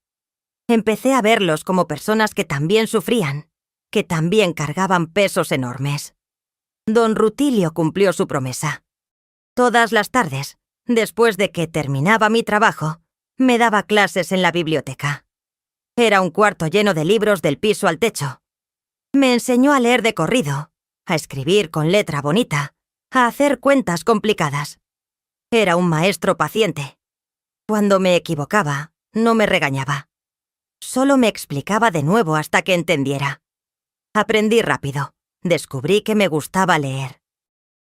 Empecé a verlos como personas que también sufrían, que también cargaban pesos enormes. Don Rutilio cumplió su promesa. Todas las tardes, después de que terminaba mi trabajo, me daba clases en la biblioteca. Era un cuarto lleno de libros del piso al techo. Me enseñó a leer de corrido, a escribir con letra bonita, a hacer cuentas complicadas. Era un maestro paciente. Cuando me equivocaba, no me regañaba. Solo me explicaba de nuevo hasta que entendiera. Aprendí rápido. Descubrí que me gustaba leer.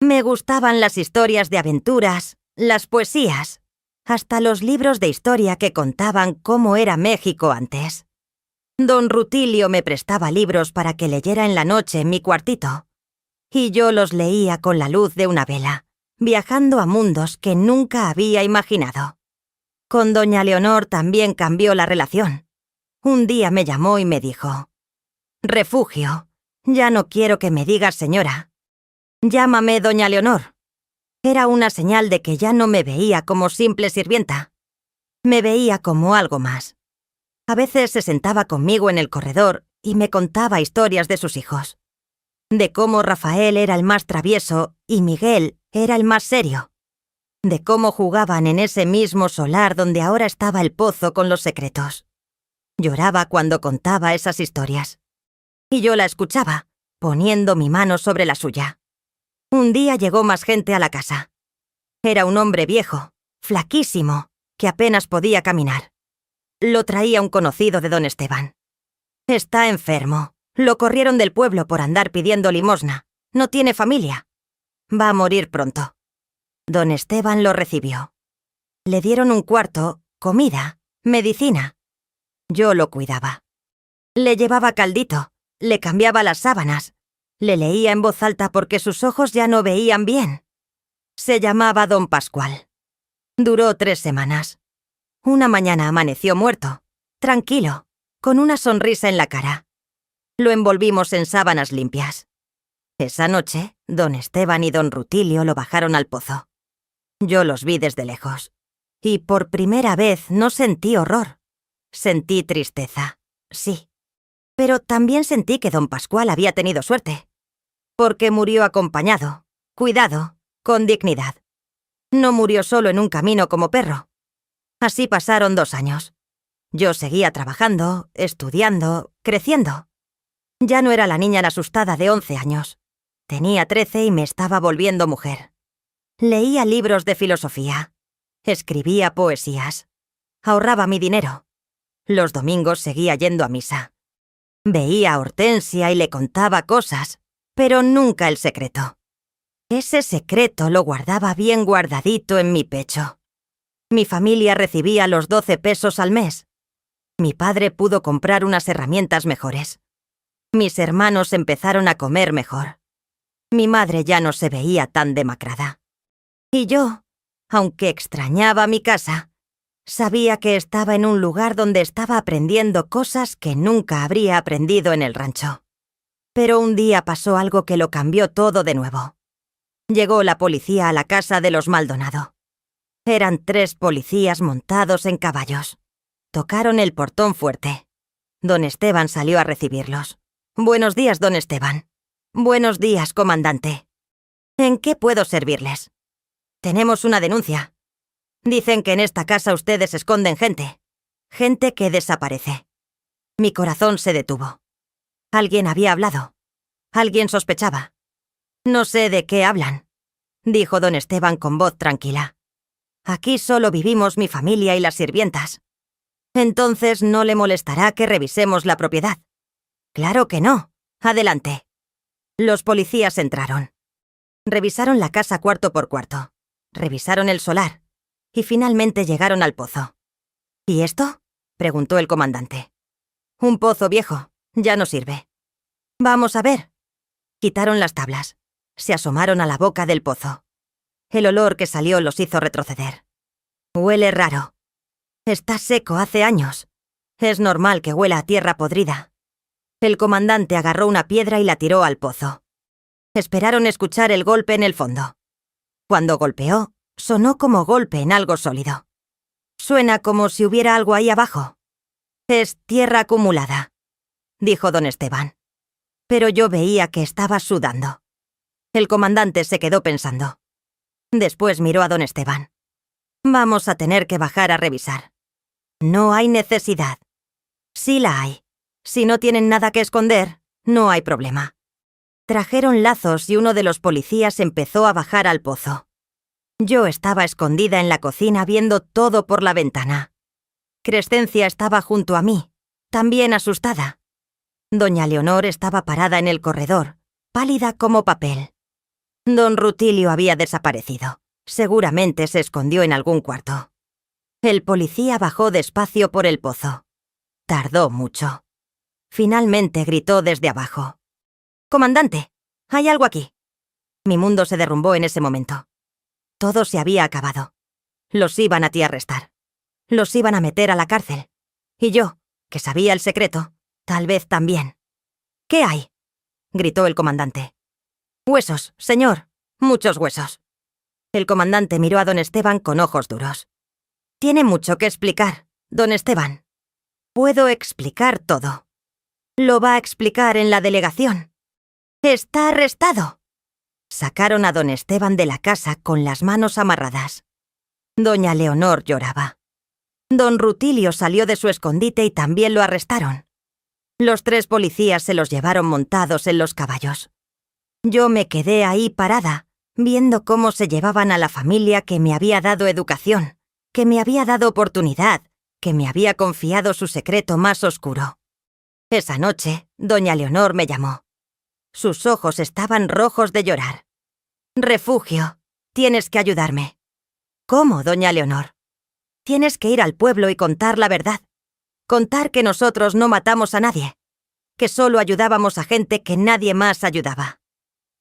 Me gustaban las historias de aventuras, las poesías, hasta los libros de historia que contaban cómo era México antes. Don Rutilio me prestaba libros para que leyera en la noche en mi cuartito, y yo los leía con la luz de una vela, viajando a mundos que nunca había imaginado. Con doña Leonor también cambió la relación. Un día me llamó y me dijo: «Refugio, ya no quiero que me digas señora. Llámame doña Leonor». Era una señal de que ya no me veía como simple sirvienta. Me veía como algo más. A veces se sentaba conmigo en el corredor y me contaba historias de sus hijos. De cómo Rafael era el más travieso y Miguel era el más serio. De cómo jugaban en ese mismo solar donde ahora estaba el pozo con los secretos. Lloraba cuando contaba esas historias. Y yo la escuchaba, poniendo mi mano sobre la suya. Un día llegó más gente a la casa. Era un hombre viejo, flaquísimo, que apenas podía caminar. Lo traía un conocido de don Esteban. «Está enfermo. Lo corrieron del pueblo por andar pidiendo limosna. No tiene familia. Va a morir pronto». Don Esteban lo recibió. Le dieron un cuarto, comida, medicina. Yo lo cuidaba. Le llevaba caldito, le cambiaba las sábanas, le leía en voz alta porque sus ojos ya no veían bien. Se llamaba don Pascual. Duró 3 semanas. Una mañana amaneció muerto, tranquilo, con una sonrisa en la cara. Lo envolvimos en sábanas limpias. Esa noche, don Esteban y don Rutilio lo bajaron al pozo. Yo los vi desde lejos. Y por primera vez no sentí horror. Sentí tristeza, sí. Pero también sentí que don Pascual había tenido suerte. Porque murió acompañado, cuidado, con dignidad. No murió solo en un camino como perro. Así pasaron 2 años. Yo seguía trabajando, estudiando, creciendo. Ya no era la niña asustada de 11 años. Tenía 13 y me estaba volviendo mujer. Leía libros de filosofía. Escribía poesías. Ahorraba mi dinero. Los domingos seguía yendo a misa. Veía a Hortensia y le contaba cosas, pero nunca el secreto. Ese secreto lo guardaba bien guardadito en mi pecho. Mi familia recibía los 12 pesos al mes. Mi padre pudo comprar unas herramientas mejores. Mis hermanos empezaron a comer mejor. Mi madre ya no se veía tan demacrada. Y yo, aunque extrañaba mi casa, sabía que estaba en un lugar donde estaba aprendiendo cosas que nunca habría aprendido en el rancho. Pero un día pasó algo que lo cambió todo de nuevo. Llegó la policía a la casa de los Maldonado. Eran 3 policías montados en caballos. Tocaron el portón fuerte. Don Esteban salió a recibirlos. «Buenos días, don Esteban». «Buenos días, comandante». «¿En qué puedo servirles?» «Tenemos una denuncia. Dicen que en esta casa ustedes esconden gente. Gente que desaparece». Mi corazón se detuvo. Alguien había hablado. Alguien sospechaba. «No sé de qué hablan», dijo don Esteban con voz tranquila. «Aquí solo vivimos mi familia y las sirvientas». «Entonces no le molestará que revisemos la propiedad». «Claro que no. Adelante». Los policías entraron. Revisaron la casa cuarto por cuarto. Revisaron el solar. Y finalmente llegaron al pozo. «¿Y esto?», preguntó el comandante. «Un pozo viejo. Ya no sirve». «Vamos a ver». Quitaron las tablas. Se asomaron a la boca del pozo. El olor que salió los hizo retroceder. «Huele raro. Está seco hace años. Es normal que huela a tierra podrida». El comandante agarró una piedra y la tiró al pozo. Esperaron escuchar el golpe en el fondo. Cuando golpeó, sonó como golpe en algo sólido. «Suena como si hubiera algo ahí abajo». «Es tierra acumulada», dijo don Esteban. Pero yo veía que estaba sudando. El comandante se quedó pensando. Después miró a don Esteban. «Vamos a tener que bajar a revisar». «No hay necesidad». «Sí la hay. Si no tienen nada que esconder, no hay problema». Trajeron lazos y uno de los policías empezó a bajar al pozo. Yo estaba escondida en la cocina viendo todo por la ventana. Crescencia estaba junto a mí, también asustada. Doña Leonor estaba parada en el corredor, pálida como papel. Don Rutilio había desaparecido. Seguramente se escondió en algún cuarto. El policía bajó despacio por el pozo. Tardó mucho. Finalmente gritó desde abajo. «Comandante, hay algo aquí». Mi mundo se derrumbó en ese momento. Todo se había acabado. Los iban a arrestar. Los iban a meter a la cárcel. Y yo, que sabía el secreto, tal vez también. «¿Qué hay?», gritó el comandante. «Huesos, señor, muchos huesos». El comandante miró a don Esteban con ojos duros. «Tiene mucho que explicar, don Esteban». «Puedo explicar todo». «Lo va a explicar en la delegación». «Está arrestado». Sacaron a don Esteban de la casa con las manos amarradas. Doña Leonor lloraba. Don Rutilio salió de su escondite y también lo arrestaron. Los 3 policías se los llevaron montados en los caballos. Yo me quedé ahí parada, viendo cómo se llevaban a la familia que me había dado educación, que me había dado oportunidad, que me había confiado su secreto más oscuro. Esa noche, doña Leonor me llamó. Sus ojos estaban rojos de llorar. «Refugio, tienes que ayudarme». «¿Cómo, doña Leonor?» «Tienes que ir al pueblo y contar la verdad. Contar que nosotros no matamos a nadie, que solo ayudábamos a gente que nadie más ayudaba».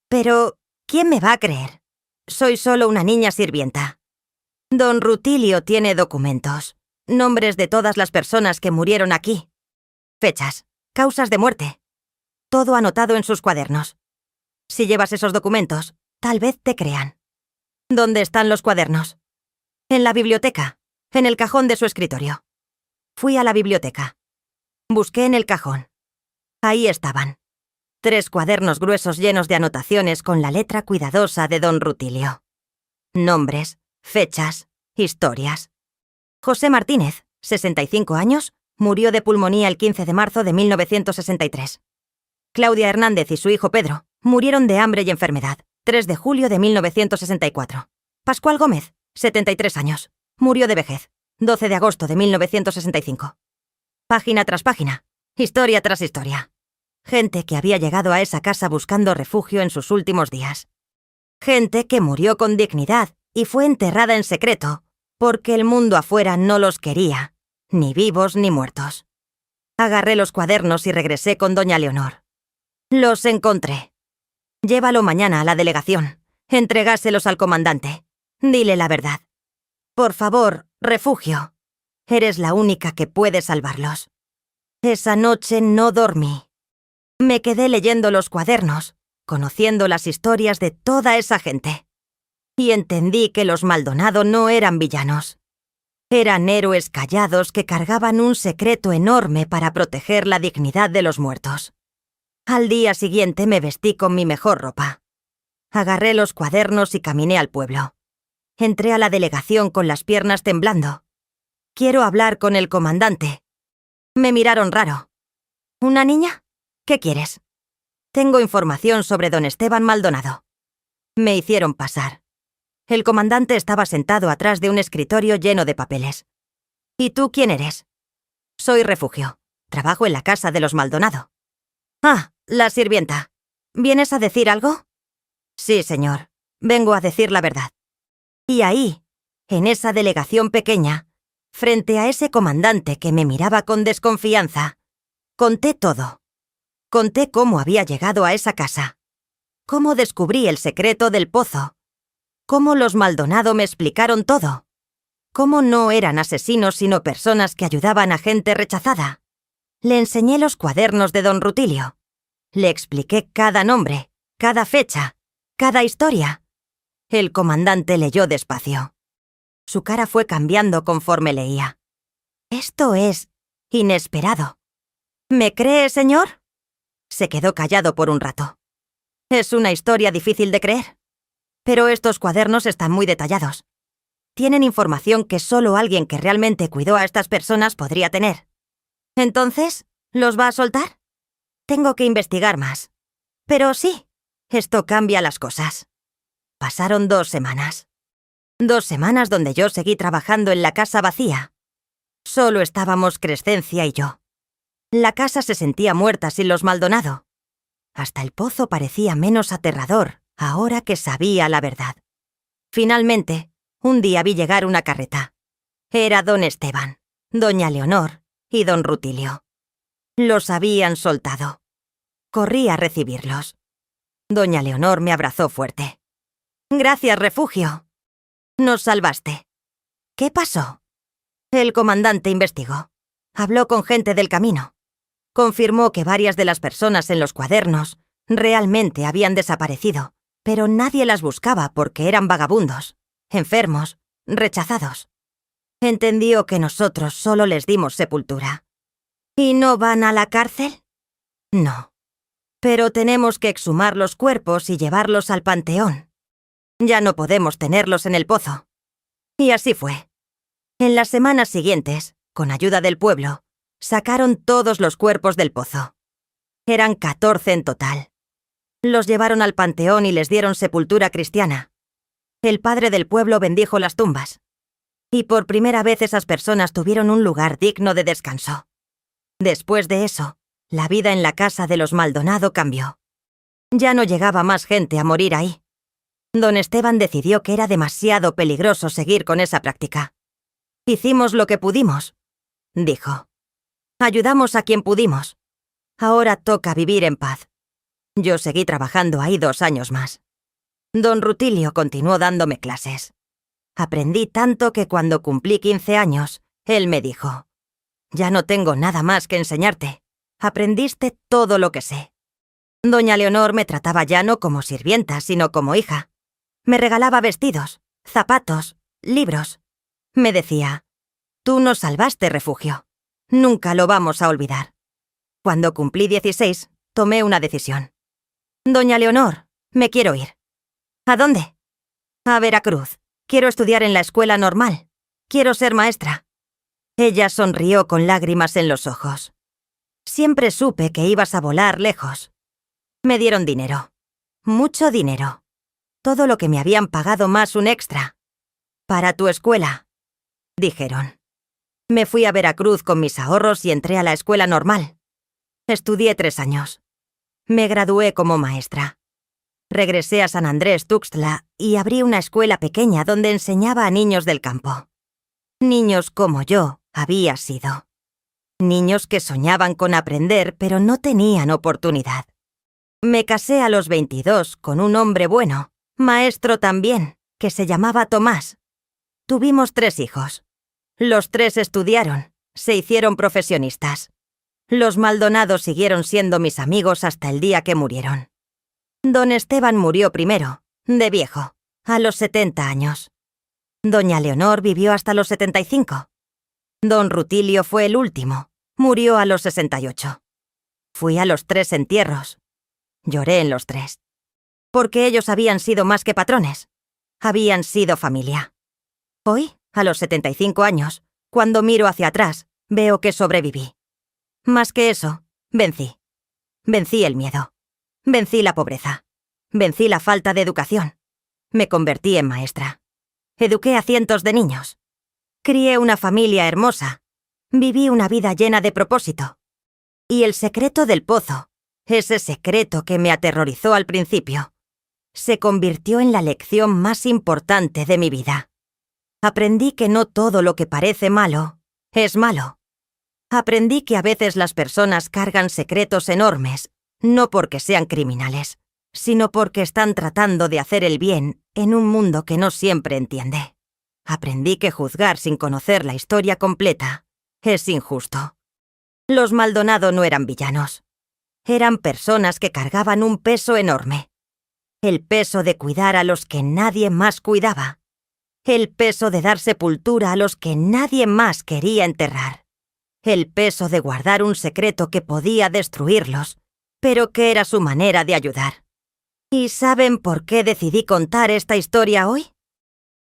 «Pero, ¿quién me va a creer? Soy solo una niña sirvienta». «Don Rutilio tiene documentos, nombres de todas las personas que murieron aquí. Fechas, causas de muerte. Todo anotado en sus cuadernos. Si llevas esos documentos, tal vez te crean». «¿Dónde están los cuadernos?» «En la biblioteca, en el cajón de su escritorio». Fui a la biblioteca. Busqué en el cajón. Ahí estaban. 3 cuadernos gruesos llenos de anotaciones con la letra cuidadosa de don Rutilio. Nombres, fechas, historias. José Martínez, 65 años, murió de pulmonía el 15 de marzo de 1963. Claudia Hernández y su hijo Pedro murieron de hambre y enfermedad, 3 de julio de 1964. Pascual Gómez, 73 años, murió de vejez, 12 de agosto de 1965. Página tras página, historia tras historia. Gente que había llegado a esa casa buscando refugio en sus últimos días. Gente que murió con dignidad y fue enterrada en secreto, porque el mundo afuera no los quería, ni vivos ni muertos. Agarré los cuadernos y regresé con doña Leonor. Los encontré. Llévalo mañana a la delegación. Entregáselos al comandante. Dile la verdad. Por favor, Refugio. Eres la única que puede salvarlos. Esa noche no dormí. Me quedé leyendo los cuadernos, conociendo las historias de toda esa gente. Y entendí que los Maldonado no eran villanos. Eran héroes callados que cargaban un secreto enorme para proteger la dignidad de los muertos. Al día siguiente me vestí con mi mejor ropa. Agarré los cuadernos y caminé al pueblo. Entré a la delegación con las piernas temblando. Quiero hablar con el comandante. Me miraron raro. ¿Una niña? ¿Qué quieres? Tengo información sobre don Esteban Maldonado. Me hicieron pasar. El comandante estaba sentado atrás de un escritorio lleno de papeles. ¿Y tú quién eres? Soy Refugio. Trabajo en la casa de los Maldonado. Ah, la sirvienta. ¿Vienes a decir algo? Sí, señor. Vengo a decir la verdad. Y ahí, en esa delegación pequeña, frente a ese comandante que me miraba con desconfianza, conté todo. Conté cómo había llegado a esa casa. Cómo descubrí el secreto del pozo. Cómo los Maldonado me explicaron todo. Cómo no eran asesinos sino personas que ayudaban a gente rechazada. Le enseñé los cuadernos de don Rutilio. Le expliqué cada nombre, cada fecha, cada historia. El comandante leyó despacio. Su cara fue cambiando conforme leía. Esto es inesperado. ¿Me cree, señor? Se quedó callado por un rato. Es una historia difícil de creer. Pero estos cuadernos están muy detallados. Tienen información que solo alguien que realmente cuidó a estas personas podría tener. Entonces, ¿los va a soltar? Tengo que investigar más. Pero sí, esto cambia las cosas. Pasaron 2 semanas. 2 semanas donde yo seguí trabajando en la casa vacía. Solo estábamos Crescencia y yo. La casa se sentía muerta sin los Maldonado. Hasta el pozo parecía menos aterrador ahora que sabía la verdad. Finalmente, un día vi llegar una carreta. Era don Esteban, doña Leonor y don Rutilio. Los habían soltado. Corrí a recibirlos. Doña Leonor me abrazó fuerte. Gracias, Refugio. Nos salvaste. ¿Qué pasó? El comandante investigó. Habló con gente del camino. Confirmó que varias de las personas en los cuadernos realmente habían desaparecido, pero nadie las buscaba porque eran vagabundos, enfermos, rechazados. Entendió que nosotros solo les dimos sepultura. ¿Y no van a la cárcel? No. Pero tenemos que exhumar los cuerpos y llevarlos al panteón. Ya no podemos tenerlos en el pozo. Y así fue. En las semanas siguientes, con ayuda del pueblo, sacaron todos los cuerpos del pozo. Eran 14 en total. Los llevaron al panteón y les dieron sepultura cristiana. El padre del pueblo bendijo las tumbas. Y por primera vez esas personas tuvieron un lugar digno de descanso. Después de eso, la vida en la casa de los Maldonado cambió. Ya no llegaba más gente a morir ahí. Don Esteban decidió que era demasiado peligroso seguir con esa práctica. Hicimos lo que pudimos, dijo. Ayudamos a quien pudimos. Ahora toca vivir en paz. Yo seguí trabajando ahí 2 años más. Don Rutilio continuó dándome clases. Aprendí tanto que cuando cumplí 15 años, él me dijo: «Ya no tengo nada más que enseñarte. Aprendiste todo lo que sé». Doña Leonor me trataba ya no como sirvienta, sino como hija. Me regalaba vestidos, zapatos, libros. Me decía: «Tú nos salvaste, Refugio. Nunca lo vamos a olvidar». Cuando cumplí 16, tomé una decisión. «Doña Leonor, me quiero ir». «¿A dónde?» «A Veracruz. Quiero estudiar en la escuela normal. Quiero ser maestra». Ella sonrió con lágrimas en los ojos. «Siempre supe que ibas a volar lejos». Me dieron dinero. Mucho dinero. Todo lo que me habían pagado más un extra. «Para tu escuela», dijeron. Me fui a Veracruz con mis ahorros y entré a la escuela normal. Estudié 3 años. Me gradué como maestra. Regresé a San Andrés Tuxtla y abrí una escuela pequeña donde enseñaba a niños del campo. Niños como yo había sido. Niños que soñaban con aprender, pero no tenían oportunidad. Me casé a los 22 con un hombre bueno, maestro también, que se llamaba Tomás. Tuvimos 3 hijos. Los 3 estudiaron, se hicieron profesionistas. Los Maldonado siguieron siendo mis amigos hasta el día que murieron. Don Esteban murió primero, de viejo, a los 70 años. Doña Leonor vivió hasta los 75. Don Rutilio fue el último, murió a los 68. Fui a los 3 entierros. Lloré en los 3. Porque ellos habían sido más que patrones. Habían sido familia. Hoy, a los 75 años, cuando miro hacia atrás, veo que sobreviví. Más que eso, vencí. Vencí el miedo. Vencí la pobreza. Vencí la falta de educación. Me convertí en maestra. Eduqué a cientos de niños. Crié una familia hermosa. Viví una vida llena de propósito. Y el secreto del pozo, ese secreto que me aterrorizó al principio, se convirtió en la lección más importante de mi vida. Aprendí que no todo lo que parece malo es malo. Aprendí que a veces las personas cargan secretos enormes, no porque sean criminales, sino porque están tratando de hacer el bien en un mundo que no siempre entiende. Aprendí que juzgar sin conocer la historia completa es injusto. Los Maldonado no eran villanos. Eran personas que cargaban un peso enorme. El peso de cuidar a los que nadie más cuidaba. El peso de dar sepultura a los que nadie más quería enterrar. El peso de guardar un secreto que podía destruirlos, pero que era su manera de ayudar. ¿Y saben por qué decidí contar esta historia hoy?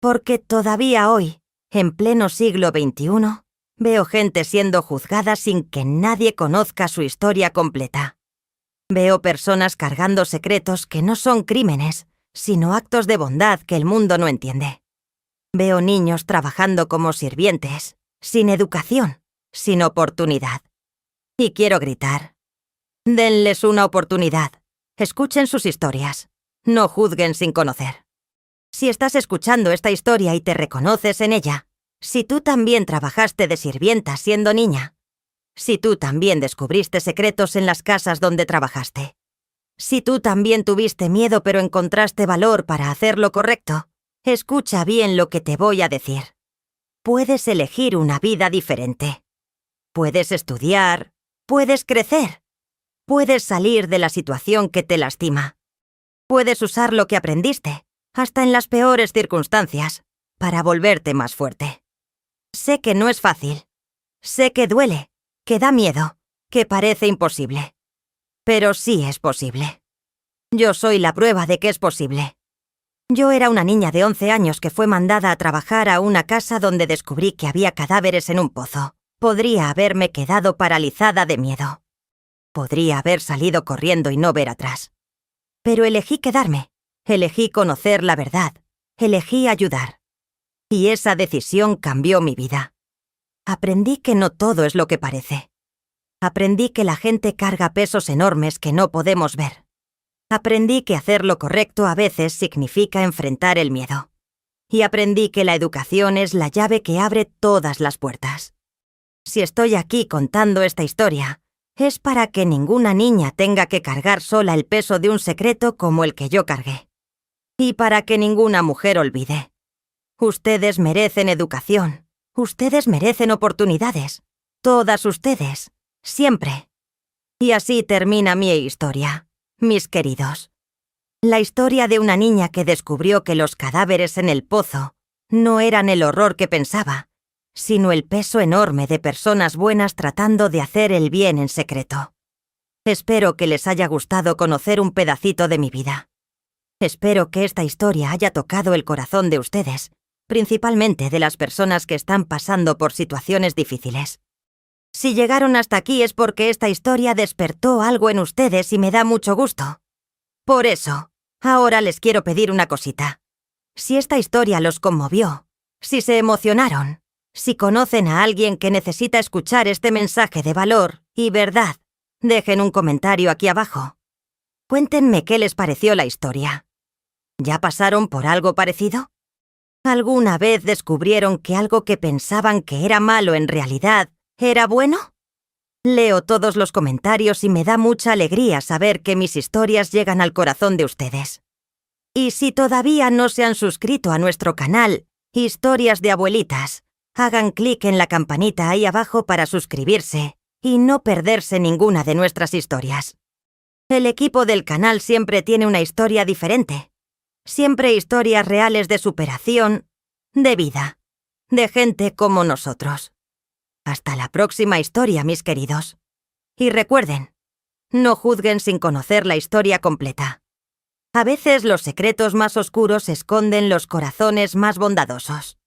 Porque todavía hoy, en pleno siglo XXI, veo gente siendo juzgada sin que nadie conozca su historia completa. Veo personas cargando secretos que no son crímenes, sino actos de bondad que el mundo no entiende. Veo niños trabajando como sirvientes, sin educación, sin oportunidad. Y quiero gritar: denles una oportunidad. Escuchen sus historias. No juzguen sin conocer. Si estás escuchando esta historia y te reconoces en ella, si tú también trabajaste de sirvienta siendo niña, si tú también descubriste secretos en las casas donde trabajaste, si tú también tuviste miedo pero encontraste valor para hacer lo correcto, escucha bien lo que te voy a decir. Puedes elegir una vida diferente. Puedes estudiar, puedes crecer, puedes salir de la situación que te lastima. Puedes usar lo que aprendiste, hasta en las peores circunstancias, para volverte más fuerte. Sé que no es fácil. Sé que duele, que da miedo, que parece imposible. Pero sí es posible. Yo soy la prueba de que es posible. Yo era una niña de 11 años que fue mandada a trabajar a una casa donde descubrí que había cadáveres en un pozo. Podría haberme quedado paralizada de miedo. Podría haber salido corriendo y no ver atrás. Pero elegí quedarme. Elegí conocer la verdad. Elegí ayudar. Y esa decisión cambió mi vida. Aprendí que no todo es lo que parece. Aprendí que la gente carga pesos enormes que no podemos ver. Aprendí que hacer lo correcto a veces significa enfrentar el miedo. Y aprendí que la educación es la llave que abre todas las puertas. Si estoy aquí contando esta historia, es para que ninguna niña tenga que cargar sola el peso de un secreto como el que yo cargué. Y para que ninguna mujer olvide. Ustedes merecen educación. Ustedes merecen oportunidades. Todas ustedes. Siempre. Y así termina mi historia, mis queridos. La historia de una niña que descubrió que los cadáveres en el pozo no eran el horror que pensaba, sino el peso enorme de personas buenas tratando de hacer el bien en secreto. Espero que les haya gustado conocer un pedacito de mi vida. Espero que esta historia haya tocado el corazón de ustedes, principalmente de las personas que están pasando por situaciones difíciles. Si llegaron hasta aquí es porque esta historia despertó algo en ustedes y me da mucho gusto. Por eso, ahora les quiero pedir una cosita. Si esta historia los conmovió, si se emocionaron, si conocen a alguien que necesita escuchar este mensaje de valor y verdad, dejen un comentario aquí abajo. Cuéntenme qué les pareció la historia. ¿Ya pasaron por algo parecido? ¿Alguna vez descubrieron que algo que pensaban que era malo en realidad era bueno? Leo todos los comentarios y me da mucha alegría saber que mis historias llegan al corazón de ustedes. Y si todavía no se han suscrito a nuestro canal, Historias de Abuelitas, hagan clic en la campanita ahí abajo para suscribirse y no perderse ninguna de nuestras historias. El equipo del canal siempre tiene una historia diferente. Siempre historias reales de superación, de vida, de gente como nosotros. Hasta la próxima historia, mis queridos. Y recuerden, no juzguen sin conocer la historia completa. A veces los secretos más oscuros esconden los corazones más bondadosos.